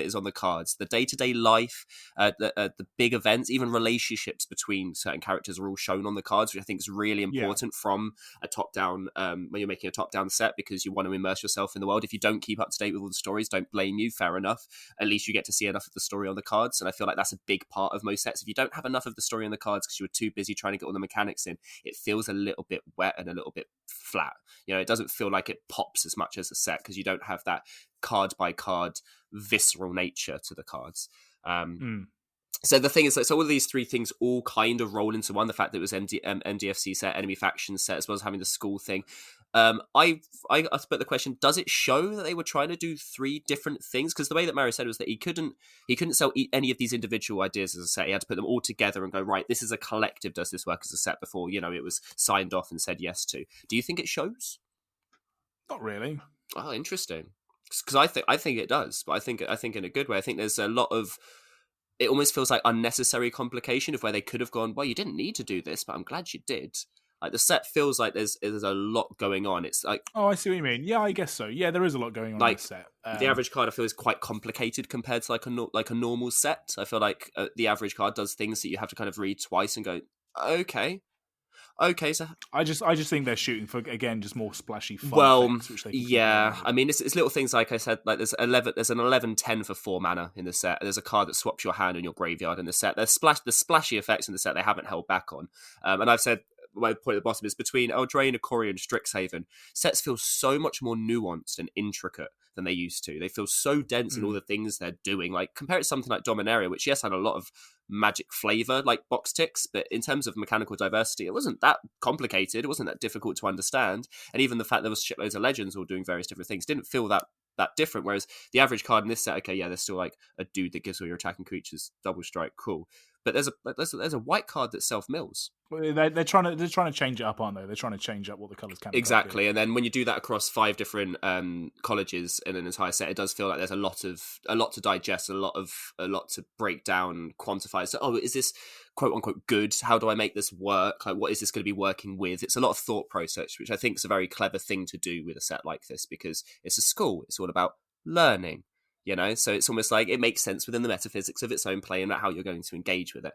is on the cards. The day-to-day life, the big events, even relationships between certain characters are all shown on the cards, which I think is really important from a top-down, when you're making a top-down set, because you want to immerse yourself in the world. If you don't keep up to date with all the stories, don't blame you, fair enough. At least you get to see enough of the story on the cards, and I feel like that's a big part of most sets. If you don't have enough of the story on the cards because you were too busy trying to get all the mechanics in, it feels a little bit wet and a little bit flat. It doesn't feel like it pops as much as a set because you don't have that card by card visceral nature to the cards. So the thing is, so all of these three things all kind of roll into one. The fact that it was MDFC set, enemy faction set, as well as having the school thing. I put the question: does it show that they were trying to do three different things? Because the way that Mario said was that he couldn't sell any of these individual ideas as a set. He had to put them all together and go, right, this is a collective. Does this work as a set before it was signed off and said yes to? Do you think it shows? Not really. Oh, interesting. Because I think it does, but I think in a good way. I think there's a lot of. It almost feels like unnecessary complication of where they could have gone, well, you didn't need to do this, but I'm glad you did. Like, the set feels like there's a lot going on. It's like... Oh, I see what you mean. Yeah, I guess so. Yeah, there is a lot going on in the set. The average card, I feel, is quite complicated compared to like a normal set. I feel like the average card does things that you have to kind of read twice and go, okay, so... I just think they're shooting for, again, just more splashy fun effects, which they can keep I mean, it's little things, like I said, like there's an 11/10 for 4 mana in the set. There's a card that swaps your hand and your graveyard in the set. There's splashy effects in the set they haven't held back on. And I've said, my point at the bottom is between Eldraine, Ikoria, and Strixhaven, sets feel so much more nuanced and intricate than they used to. They feel so dense in all the things they're doing. Like, compare it to something like Dominaria, which, yes, had a lot of magic flavor, like box ticks, but in terms of mechanical diversity, it wasn't that complicated. It wasn't that difficult to understand. And even the fact there was shitloads of legends all doing various different things didn't feel that different. Whereas the average card in this set, okay, yeah, there's still like a dude that gives all your attacking creatures double strike, cool. But there's a white card that self mills. They're trying to change it up, aren't they? They're trying to change up what the colours can be. Exactly, and then when you do that across 5 different colleges in an entire set, it does feel like there's a lot to digest, a lot to break down, quantify. So, is this quote unquote good? How do I make this work? Like, what is this going to be working with? It's a lot of thought process, which I think is a very clever thing to do with a set like this, because it's a school. It's all about learning. So it's almost like it makes sense within the metaphysics of its own play and how you're going to engage with it.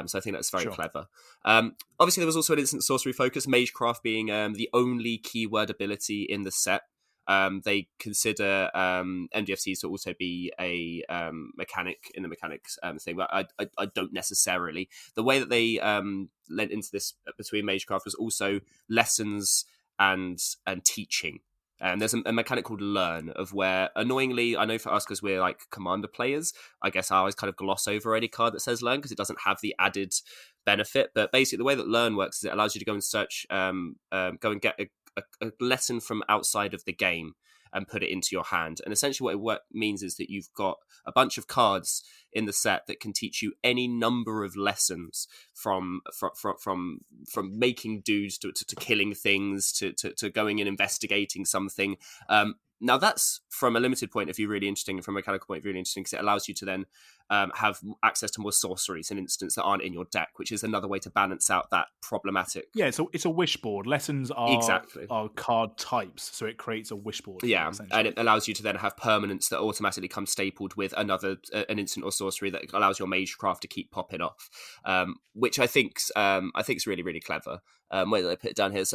So I think that's very clever. Obviously, there was also an instant sorcery focus, Magecraft being the only keyword ability in the set. They consider MDFCs to also be a mechanic in the mechanics thing, but I don't necessarily. The way that they lent into this between Magecraft was also lessons and teaching. There's a mechanic called Learn, of where, annoyingly, I know for us, because we're like Commander players, I guess I always kind of gloss over any card that says Learn because it doesn't have the added benefit. But basically, the way that Learn works is it allows you to go and search, go and get a lesson from outside of the game and put it into your hand. And essentially what it means is that you've got a bunch of cards in the set that can teach you any number of lessons from making dudes to killing things to going and investigating something. Now that's, from a limited point of view, really interesting, and from a mechanical point of view, really interesting, because it allows you to then have access to more sorceries and instants that aren't in your deck, which is another way to balance out that problematic. Yeah, it's a wish board. Lessons are card types, so it creates a wish board. Yeah, and it allows you to then have permanents that automatically come stapled with an instant or sorcery that allows your Magecraft to keep popping off, which I think's really, really clever. Where did I put it down here?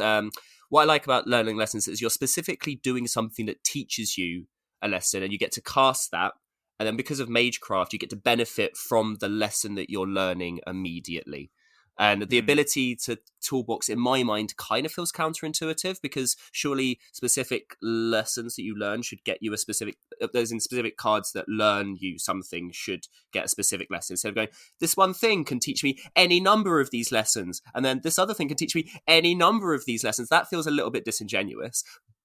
What I like about learning lessons is you're specifically doing something that teaches you a lesson, and you get to cast that. And then because of Magecraft, you get to benefit from the lesson that you're learning immediately. And the ability to toolbox, in my mind, kind of feels counterintuitive, because surely specific lessons that you learn should get you a specific, those in specific cards that learn you something should get a specific lesson. Instead of going, this one thing can teach me any number of these lessons, and then this other thing can teach me any number of these lessons. That feels a little bit disingenuous.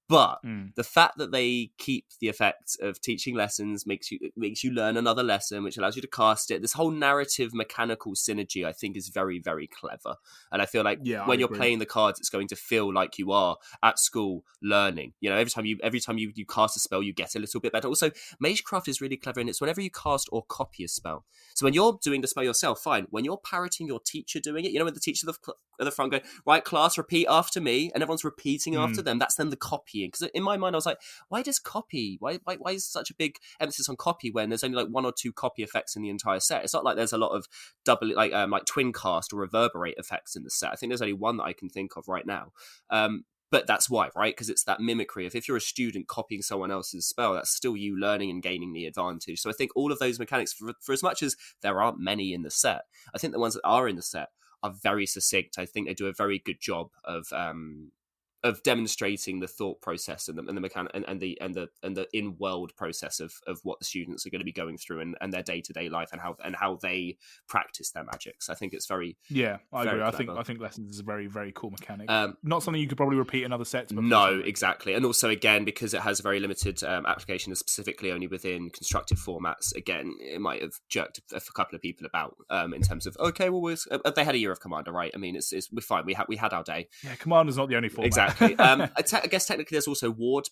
But the fact that they keep the effect of teaching lessons makes you learn another lesson, which allows you to cast it. This whole narrative mechanical synergy, I think, is very, very clever. And I feel like when you're playing the cards, it's going to feel like you are at school learning. You know, every time you cast a spell, you get a little bit better. Also, Magecraft is really clever, and it's whenever you cast or copy a spell. So when you're doing the spell yourself, fine. When you're parroting your teacher doing it, you know, when the teacher at the front going, right, class, repeat after me, and everyone's repeating after them, that's then the copying. Because in my mind, I was like, why does copy? Why is such a big emphasis on copy when there's only like one or two copy effects in the entire set? It's not like there's a lot of double, like twin cast or reverberate effects in the set. I think there's only one that I can think of right now. But that's why, right? Because it's that mimicry of, if you're a student copying someone else's spell, that's still you learning and gaining the advantage. So I think all of those mechanics, for as much as there aren't many in the set, I think the ones that are in the set are very succinct. I think they do a very good job of demonstrating the thought process and the mechanic and the in-world process of what the students are going to be going through and their day-to-day life and how they practice their magics. I think it's very I agree. Clever. I think lessons is a very, very cool mechanic. Not something you could probably repeat in other sets. But no, exactly. And also, again, because it has a very limited application, specifically only within constructed formats, again, it might have jerked a couple of people about in terms of, okay, well, they had a year of Commander, right? I mean, we're fine. We had our day. Yeah, Commander's not the only format. Exactly. I guess technically there's also Ward.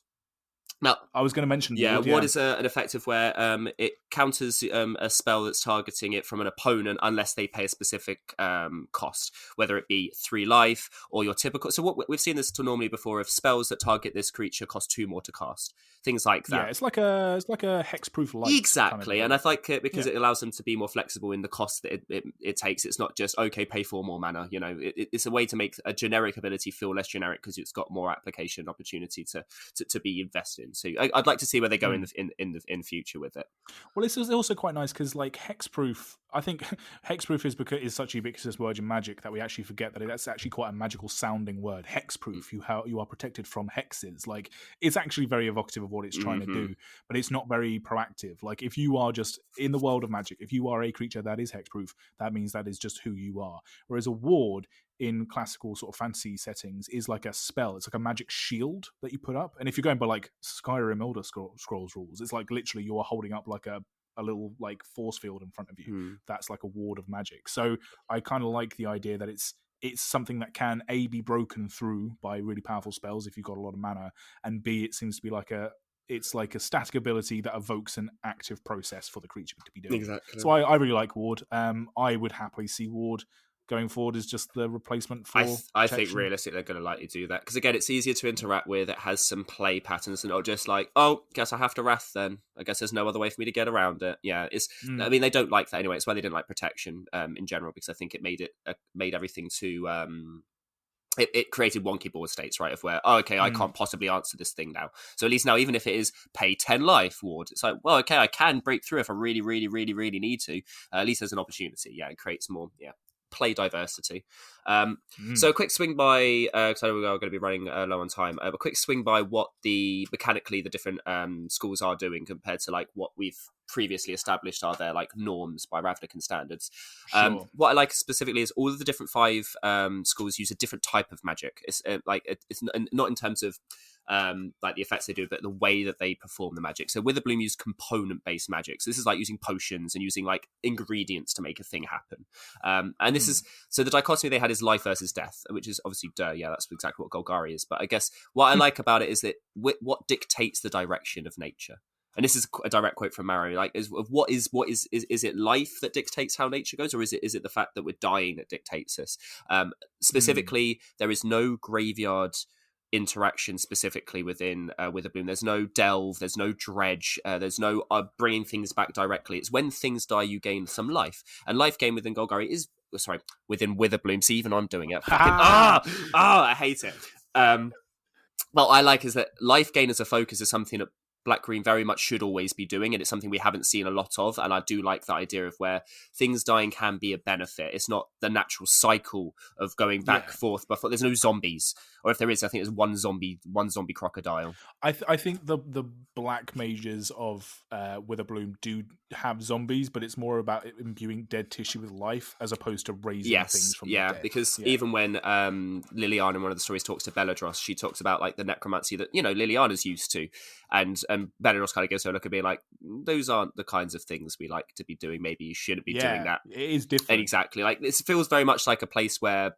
Now, I was going to mention Ward is an effective where it counters a spell that's targeting it from an opponent unless they pay a specific cost, whether it be 3 life or your typical. So what we've seen this normally before, if spells that target this creature cost 2 more to cast, things like that. Yeah, it's like a hexproof light. Exactly, kind of and I like it because it allows them to be more flexible in the cost that it takes. It's not just, okay, pay 4 more mana. You know, it's a way to make a generic ability feel less generic because it's got more application opportunity to be invested in. So I'd like to see where they go in the future with it. Well, this is also quite nice because, like, hexproof, I think hexproof is such a ubiquitous word in Magic that we actually forget that that's actually quite a magical sounding word. Hexproof, you are protected from hexes. Like, it's actually very evocative of what it's trying to do, but it's not very proactive. Like, if you are just in the world of Magic, if you are a creature that is hexproof, that means that is just who you are. Whereas a ward in classical sort of fantasy settings is like a spell. It's like a magic shield that you put up. And if you're going by like Skyrim Elder Scrolls rules, it's like literally you are holding up like a little like force field in front of you. That's like a ward of magic. So I kind of like the idea that it's something that can A, be broken through by really powerful spells if you've got a lot of mana, and B, it seems to be like it's like a static ability that evokes an active process for the creature to be doing. Exactly. So I really like Ward. I would happily see Ward going forward as just the replacement for I think realistically they're going to likely do that because, again, it's easier to interact with. It has some play patterns and not just like, oh, guess I have to wrath then. I guess there's no other way for me to get around it. Yeah, I mean, they don't like that anyway. It's why they didn't like protection in general, because I think it made everything too it created wonky board states, right, of where, I can't possibly answer this thing now. So at least now, even if it is pay 10 life ward, it's like, well, okay, I can break through if I really, really, really, really need to. At least there's an opportunity. Yeah, it creates more play diversity. So a quick swing by, because I know we're going to be running low on time, a quick swing by what mechanically the different schools are doing compared to like what we've previously established are their like norms by Ravnican standards. Sure. What I like specifically is all of the different 5 schools use a different type of magic. It's it's not in terms of like the effects they do, but the way that they perform the magic. So Witherbloom use component-based magic. So this is like using potions and using like ingredients to make a thing happen. And this is, so the dichotomy they had is life versus death, which is obviously, that's exactly what Golgari is. But I guess what I like about it is that what dictates the direction of nature. And this is a direct quote from Maro. Like, is it life that dictates how nature goes, or is it the fact that we're dying that dictates this? Specifically, there is no graveyard interaction specifically within Witherbloom. There's no delve, there's no dredge, there's no bringing things back directly. It's when things die, you gain some life, and life gain within Golgari is within Witherbloom. See, even I'm doing it. I hate it. What I like is that life gain as a focus is something that Black Green very much should always be doing, and it's something we haven't seen a lot of. And I do like the idea of where things dying can be a benefit. It's not the natural cycle of going back forth, but there's no zombies, or if there is, I think there's one zombie crocodile. I think the black mages of Witherbloom do have zombies, but it's more about imbuing dead tissue with life as opposed to raising things from the dead. Because even when Liliana in one of the stories talks to Belladros, she talks about like the necromancy that Liliana's used to, and Belladros kind of gives her a look at being like, those aren't the kinds of things we like to be doing. Maybe you shouldn't be doing that. It is different. And exactly, like it feels very much like a place where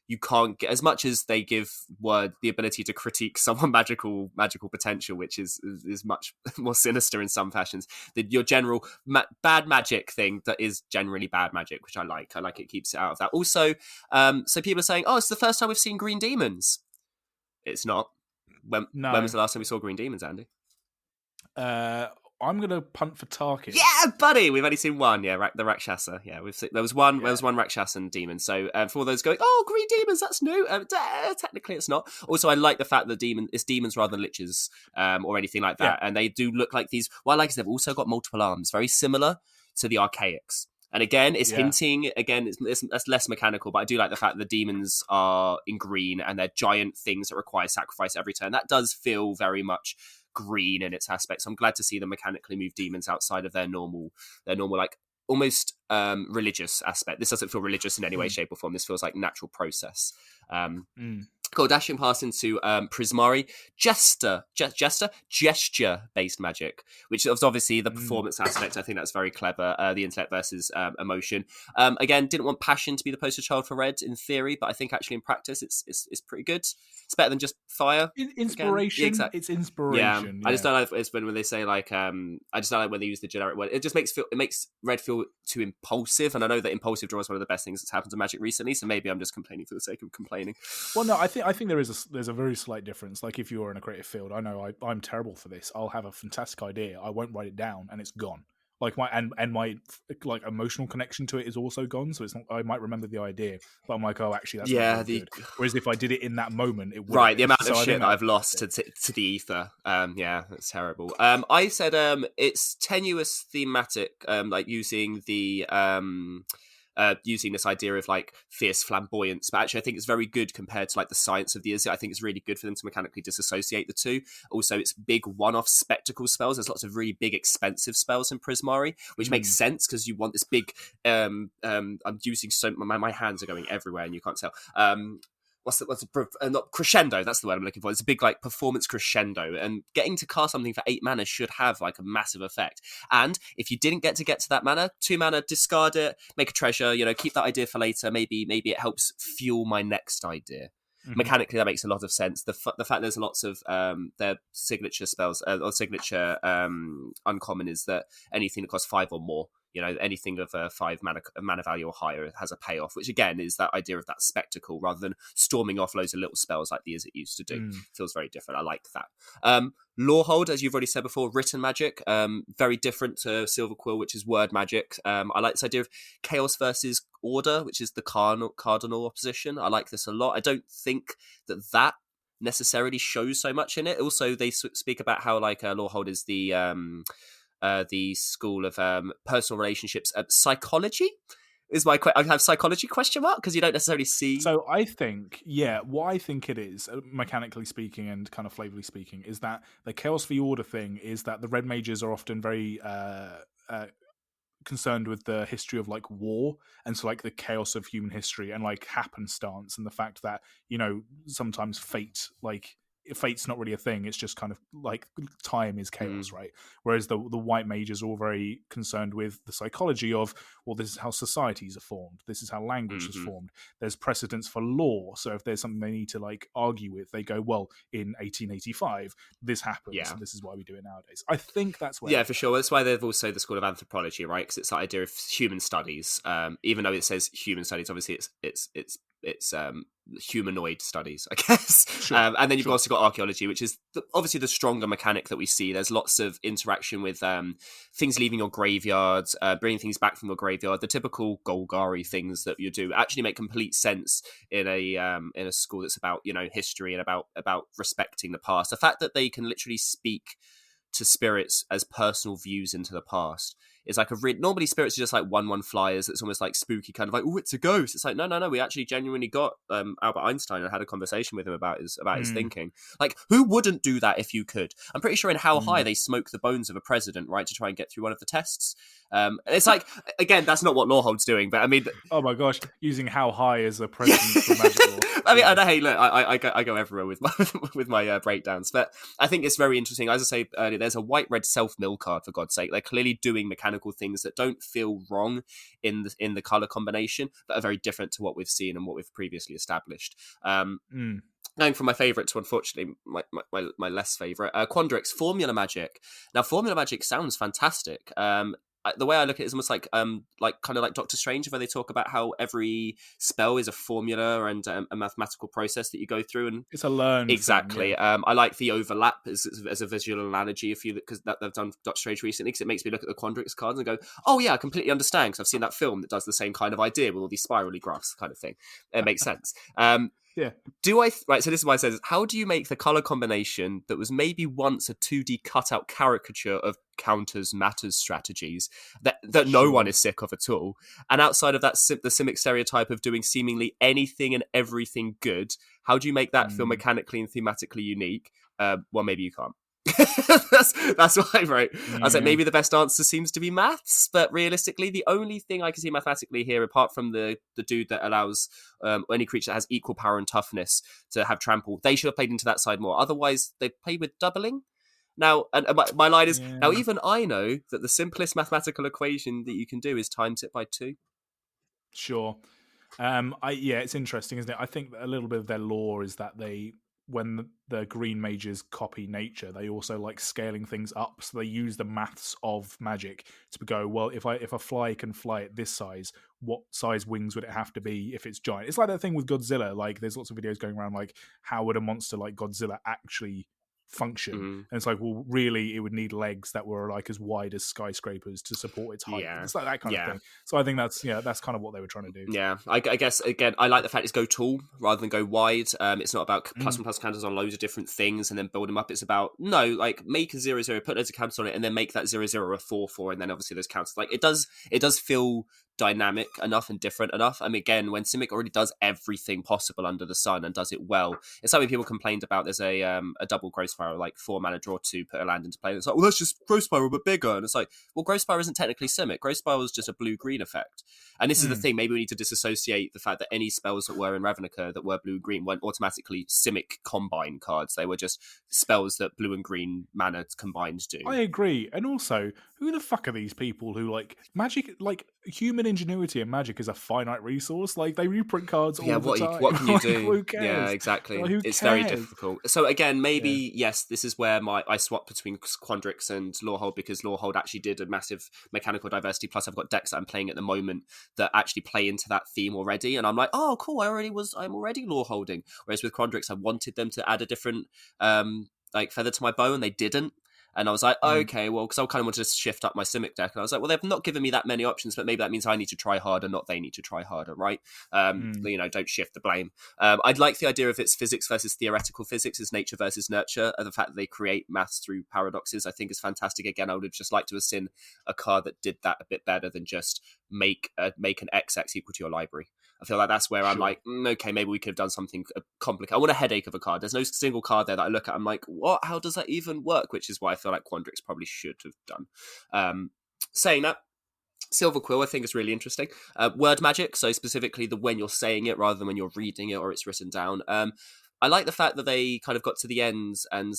you can't get, as much as they give Word the ability to critique someone magical potential, which is much more sinister in some fashions. Your general bad magic thing that is generally bad magic, which I like. I like it keeps it out of that. Also, so people are saying, "Oh, it's the first time we've seen green demons." It's not. When was the last time we saw green demons, Andy? I'm gonna punt for Tarkin. Yeah, buddy, we've only seen one. Yeah, the Rakshasa. Yeah, there was one. There was one Rakshasa demon. So for all those going, oh, green demons, that's new. Technically, it's not. Also, I like the fact that it's demons rather than liches or anything like that, and they do look like these. Well, like I said, they've also got multiple arms, very similar to the Archaics. And again, it's hinting. Again, that's less mechanical, but I do like the fact that the demons are in green and they're giant things that require sacrifice every turn. That does feel very much green in its aspects. I'm glad to see them mechanically move demons outside of their normal like almost religious aspect. This doesn't feel religious in any way, shape, or form. This feels like natural process. Cool. Dashing past into Prismari, gesture-based magic, which is obviously the performance aspect. I think that's very clever. The intellect versus emotion. Again, didn't want passion to be the poster child for red in theory, but I think actually in practice, it's pretty good. It's better than just fire. Inspiration. Exactly. It's inspiration. Yeah. I just don't know if it's when they say like I just don't like when they use the generic word. It just makes red feel too impulsive, and I know that impulsive draw is one of the best things that's happened to Magic recently. So maybe I'm just complaining for the sake of complaining. Well, no, I think there's a very slight difference. Like if you're in a creative field, I know I'm terrible for this. I'll have a fantastic idea, I won't write it down, and it's gone. Like my like emotional connection to it is also gone. So it's not. I might remember the idea, but I'm like, oh, actually, that's not very good. Whereas if I did it in that moment, it would. Right, the amount of shit that I've lost to the ether. Yeah, that's terrible. I said it's tenuous thematic, like using the using this idea of like fierce flamboyance, but actually I think it's very good compared to like the science of the Izzet. I think it's really good for them to mechanically disassociate the two. Also, it's big one-off spectacle spells. There's lots of really big expensive spells in Prismari, which makes sense because you want this big I'm using so my hands are going everywhere and you can't tell. Not crescendo, that's the word I'm looking for. It's a big like performance crescendo, and getting to cast something for 8 mana should have like a massive effect. And if you didn't get to that mana, 2 mana, discard it, make a treasure, keep that idea for later. Maybe it helps fuel my next idea. Mechanically, that makes a lot of sense. The fact there's lots of their signature spells or signature uncommon is that anything that costs 5 or more, anything of a 5 mana value or higher has a payoff, which again is that idea of that spectacle rather than storming off loads of little spells like the Izzet used to do. Feels very different. I like that. Lorehold, as you've already said before, written magic, very different to Silver Quill, which is word magic. I like this idea of chaos versus order, which is the cardinal opposition. I like this a lot. I don't think that necessarily shows so much in it. Also, they speak about how like Lorehold is the school of personal relationships. Psychology is my I have psychology question mark because you don't necessarily see. So I think, what I think it is, mechanically speaking and kind of flavorly speaking, is that the chaos v order thing is that the red mages are often very concerned with the history of like war, and so like the chaos of human history and like happenstance, and the fact that sometimes fate's not really a thing. It's just kind of like time is chaos, right? Whereas the white mages are all very concerned with the psychology of, well, this is how societies are formed. This is how language is formed. There's precedence for law. So if there's something they need to like argue with, they go, well, in 1885, this happened. So this is why we do it nowadays. I think that's where. Yeah, for sure. That's why they've also the school of anthropology, right? Because it's the idea of human studies. Even though it says human studies, obviously it's humanoid studies, I guess. Sure, and then you've also got archaeology, which is obviously the stronger mechanic that we see. There's lots of interaction with things leaving your graveyard, bringing things back from your graveyard. The typical Golgari things that you do actually make complete sense in a school that's about history and about respecting the past. The fact that they can literally speak to spirits as personal views into the past. It's like normally spirits are just like 1/1 flyers. It's almost like spooky, kind of like, oh, it's a ghost. It's like no. We actually genuinely got Albert Einstein and had a conversation with him about his thinking. Like, who wouldn't do that if you could? I'm pretty sure in How High they smoke the bones of a president, right, to try and get through one of the tests. It's like, again, that's not what Lawhold's doing, but I mean, oh my gosh, using How High as a president for Magic Law. I mean, hey, look, I go everywhere with my breakdowns, but I think it's very interesting. As I say earlier, there's a white-red self-mill card, for God's sake. They're clearly doing mechanical things that don't feel wrong in the color combination, but are very different to what we've seen and what we've previously established. Going from my favourite to, unfortunately, my less favourite, Quandrix, Formula Magic. Now, Formula Magic sounds fantastic. The way I look at it is almost like kind of like Doctor Strange, where they talk about how every spell is a formula and a mathematical process that you go through, and it's a learn. Exactly. Thing, yeah. I like the overlap as a visual analogy, because they've done Doctor Strange recently, because it makes me look at the Quandrix cards and go, oh yeah, I completely understand, because I've seen that film that does the same kind of idea with all these spirally graphs kind of thing. It makes sense. Yeah. Right, so this is why I says, how do you make the colour combination that was maybe once a 2D cutout caricature of counters matters strategies that no one is sick of at all, and outside of that the Simic stereotype of doing seemingly anything and everything good, how do you make that feel mechanically and thematically unique? Well, maybe you can't. that's what I wrote. I was like, maybe the best answer seems to be maths, but realistically, the only thing I can see mathematically here, apart from the dude that allows any creature that has equal power and toughness to have trample, they should have played into that side more. Otherwise, they play with doubling. Now, and my line is, now even I know that the simplest mathematical equation that you can do is times it by 2. Sure. It's interesting, isn't it? I think that a little bit of their lore is that when the green mages copy nature, they also like scaling things up, so they use the maths of Magic to go, well, if a fly can fly at this size, what size wings would it have to be if it's giant? It's like that thing with Godzilla. Like, there's lots of videos going around, like, how would a monster like Godzilla actually function? And it's like, well, really, it would need legs that were like as wide as skyscrapers to support its height. It's like that kind of thing. So I think that's kind of what they were trying to do. I guess, again, I like the fact it's go tall rather than go wide. It's not about plus and plus counters on loads of different things and then build them up. It's about, no, like, make a 0/0, put loads of counters on it, and then make that 0/0 a 4/4, and then obviously those counters. Like, it does feel dynamic enough and different enough. I mean, again, when Simic already does everything possible under the sun and does it well, it's something people complained about. There's a double Growth Spiral, like 4 mana, draw 2, put a land into play, and it's like, well, that's just Growth Spiral but bigger. And it's like, well, Growth Spiral isn't technically Simic. Growth Spiral is just a blue-green effect. And this is the thing, maybe we need to disassociate the fact that any spells that were in Ravnica that were blue-green weren't automatically Simic combine cards. They were just spells that blue and green mana combined do. I agree. And also, who the fuck are these people who, like, Magic, like, human ingenuity and Magic is a finite resource? Like, they reprint cards all the time. What can you do? Who cares? Yeah, exactly. Like, it's very difficult. So again, maybe, yes, this is where I swap between Quandrix and Lorehold, because Lorehold actually did a massive mechanical diversity, plus I've got decks that I'm playing at the moment that actually play into that theme already, and I'm like, oh, cool, I'm already Loreholding. Whereas with Quandrix, I wanted them to add a different feather to my bow, and they didn't. And I was like, okay, well, because I kind of wanted to shift up my Simic deck. And I was like, well, they've not given me that many options, but maybe that means I need to try harder, not they need to try harder, right? Don't shift the blame. I'd like the idea of it's physics versus theoretical physics, is nature versus nurture. And the fact that they create maths through paradoxes, I think, is fantastic. Again, I would have just liked to have seen a card that did that a bit better than just make an XX equal to your library. I feel like that's where I'm like, okay, maybe we could have done something complicated. I want a headache of a card. There's no single card there that I look at, I'm like, what? How does that even work? Which is why I feel like Quandrix probably should have done. Saying that, Silver Quill, I think, is really interesting. Word magic, so specifically the when you're saying it rather than when you're reading it or it's written down. I like the fact that they kind of got to the ends, and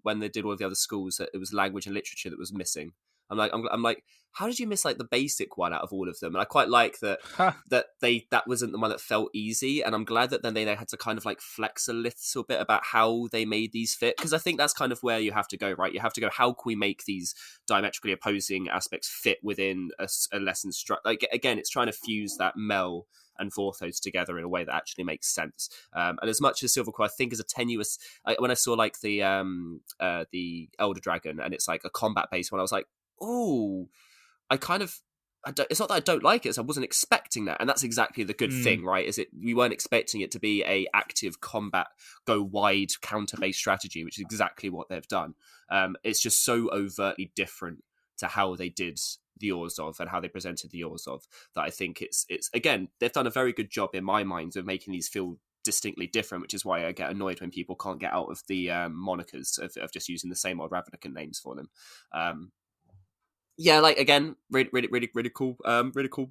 when they did all of the other schools, that it was language and literature that was missing. I'm like, how did you miss like the basic one out of all of them? And I quite like that that wasn't the one that felt easy. And I'm glad that then they had to kind of like flex a little bit about how they made these fit, because I think that's kind of where you have to go, right? You have to go, how can we make these diametrically opposing aspects fit within a lesson structure? Like, again, it's trying to fuse that Mel and Vorthos together in a way that actually makes sense. And as much as Silverquill, I think, is a tenuous. When I saw like the Elder Dragon, and it's like a combat based one, I was like, oh, I kind of it's not that I don't like it, it's I wasn't expecting that, and that's exactly the good thing, right? Is it we weren't expecting it to be a active combat, go wide counter-based strategy, which is exactly what they've done. It's just so overtly different to how they did the Orzhov and how they presented the Orzhov that I think it's again, they've done a very good job in my mind of making these feel distinctly different, which is why I get annoyed when people can't get out of the monikers of just using the same old Ravnica names for them. Yeah, like again, really cool, really cool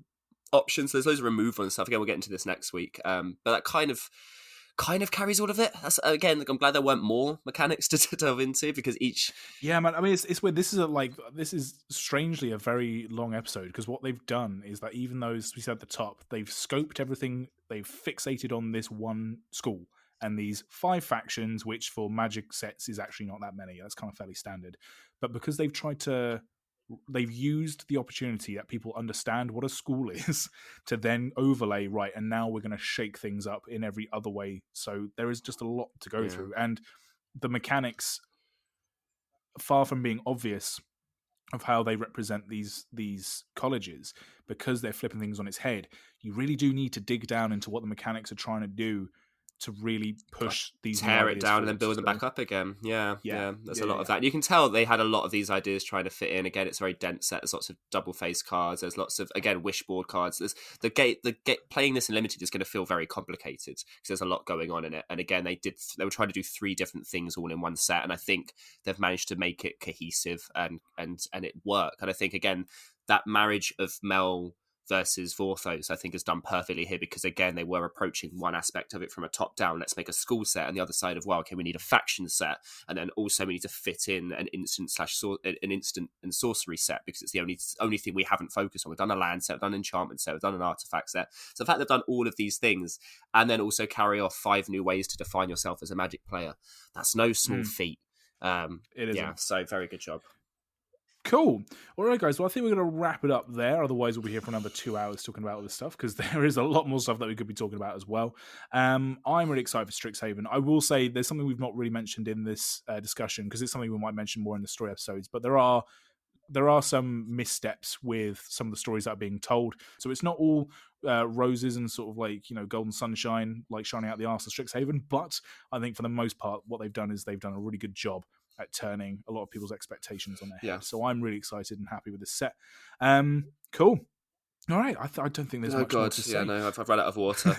options. There's loads of removal and stuff. Again, we'll get into this next week. But that kind of carries all of it. That's again, I'm glad there weren't more mechanics to delve into because each. Yeah, man. I mean, it's weird. This is strangely a very long episode because what they've done is that even though, as we said at the top, they've scoped everything, they've fixated on this one school and these 5 factions, which for Magic sets is actually not that many. That's kind of fairly standard. But because they've used the opportunity that people understand what a school is to then overlay, right, and now we're going to shake things up in every other way. So there is just a lot to go through. And the mechanics, far from being obvious of how they represent these colleges, because they're flipping things on its head, you really do need to dig down into what the mechanics are trying to do to really push these tear it down and then build them back up again. There's a lot of that. And you can tell they had a lot of these ideas trying to fit in. Again, it's a very dense set. There's lots of double face cards. There's lots of, again, wishboard cards. There's playing this in limited is going to feel very complicated because there's a lot going on in it. And again, they were trying to do 3 different things all in one set, and I think they've managed to make it cohesive and it work. And I think again that marriage of Mel versus Vorthos, I think, has done perfectly here because, again, they were approaching one aspect of it from a top-down, let's make a school set, and the other side of, well, okay, we need a faction set, and then also we need to fit in an instant and sorcery set because it's the only thing we haven't focused on. We've done a land set, we've done an enchantment set, we've done an artifact set. So the fact they've done all of these things and then also carry off 5 new ways to define yourself as a Magic player, that's no small feat. It is. Yeah, so very good job. Cool. All right, guys. Well, I think we're going to wrap it up there. Otherwise, we'll be here for another 2 hours talking about all this stuff because there is a lot more stuff that we could be talking about as well. I'm really excited for Strixhaven. I will say there's something we've not really mentioned in this discussion because it's something we might mention more in the story episodes, but there are some missteps with some of the stories that are being told. So it's not all roses and sort of like, golden sunshine, like shining out the arse of Strixhaven. But I think for the most part, what they've done is they've done a really good job at turning a lot of people's expectations on their head. So I'm really excited and happy with this set. Cool. All right. I don't think there's much more to say. Yeah, no, I've run out of water.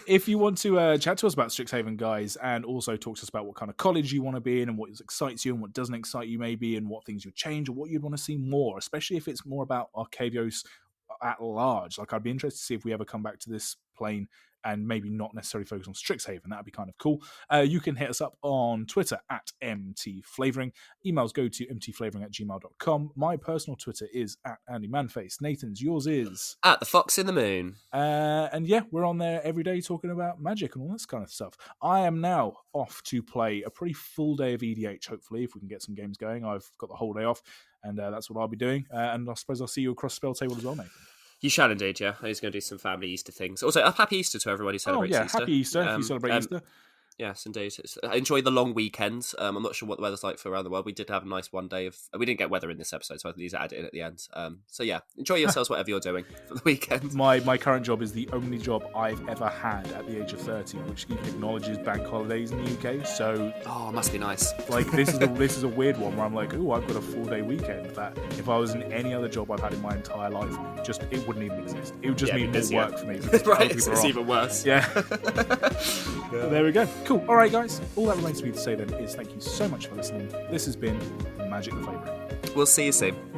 If you want to chat to us about Strixhaven, guys, and also talk to us about what kind of college you want to be in and what excites you and what doesn't excite you maybe and what things you'd change or what you'd want to see more, especially if it's more about Arcavios at large. Like, I'd be interested to see if we ever come back to this plane and maybe not necessarily focus on Strixhaven. That would be kind of cool. You can hit us up on Twitter at mtflavouring. Emails go to mtflavouring@gmail.com. My personal Twitter is at AndyManface. Nathan's, yours is? At the Fox in the Moon. And yeah, we're on there every day talking about Magic and all this kind of stuff. I am now off to play a pretty full day of EDH, hopefully, if we can get some games going. I've got the whole day off, and that's what I'll be doing. And I suppose I'll see you across the spell table as well, Nathan. You shall indeed, yeah. He's going to do some family Easter things. Also, a happy Easter to everybody who celebrates Easter. Happy Easter if you celebrate Easter. Yes, indeed. Enjoy the long weekends. I'm not sure what the weather's like for around the world. We did have a nice one day of... We didn't get weather in this episode, so I think these added in at the end. So yeah, enjoy yourselves whatever you're doing for the weekend. My current job is the only job I've ever had at the age of 30, which even acknowledges bank holidays in the UK. So... Oh, it must be nice. Like, this is a weird one where I'm like, oh, I've got a 4-day weekend that if I was in any other job I've had in my entire life, it wouldn't even exist. It would just mean more work for me. Right, it's even worse. Yeah. There we go. Cool. All right, guys. All that remains for me to say then is thank you so much for listening. This has been Magic the Flavouring. We'll see you soon.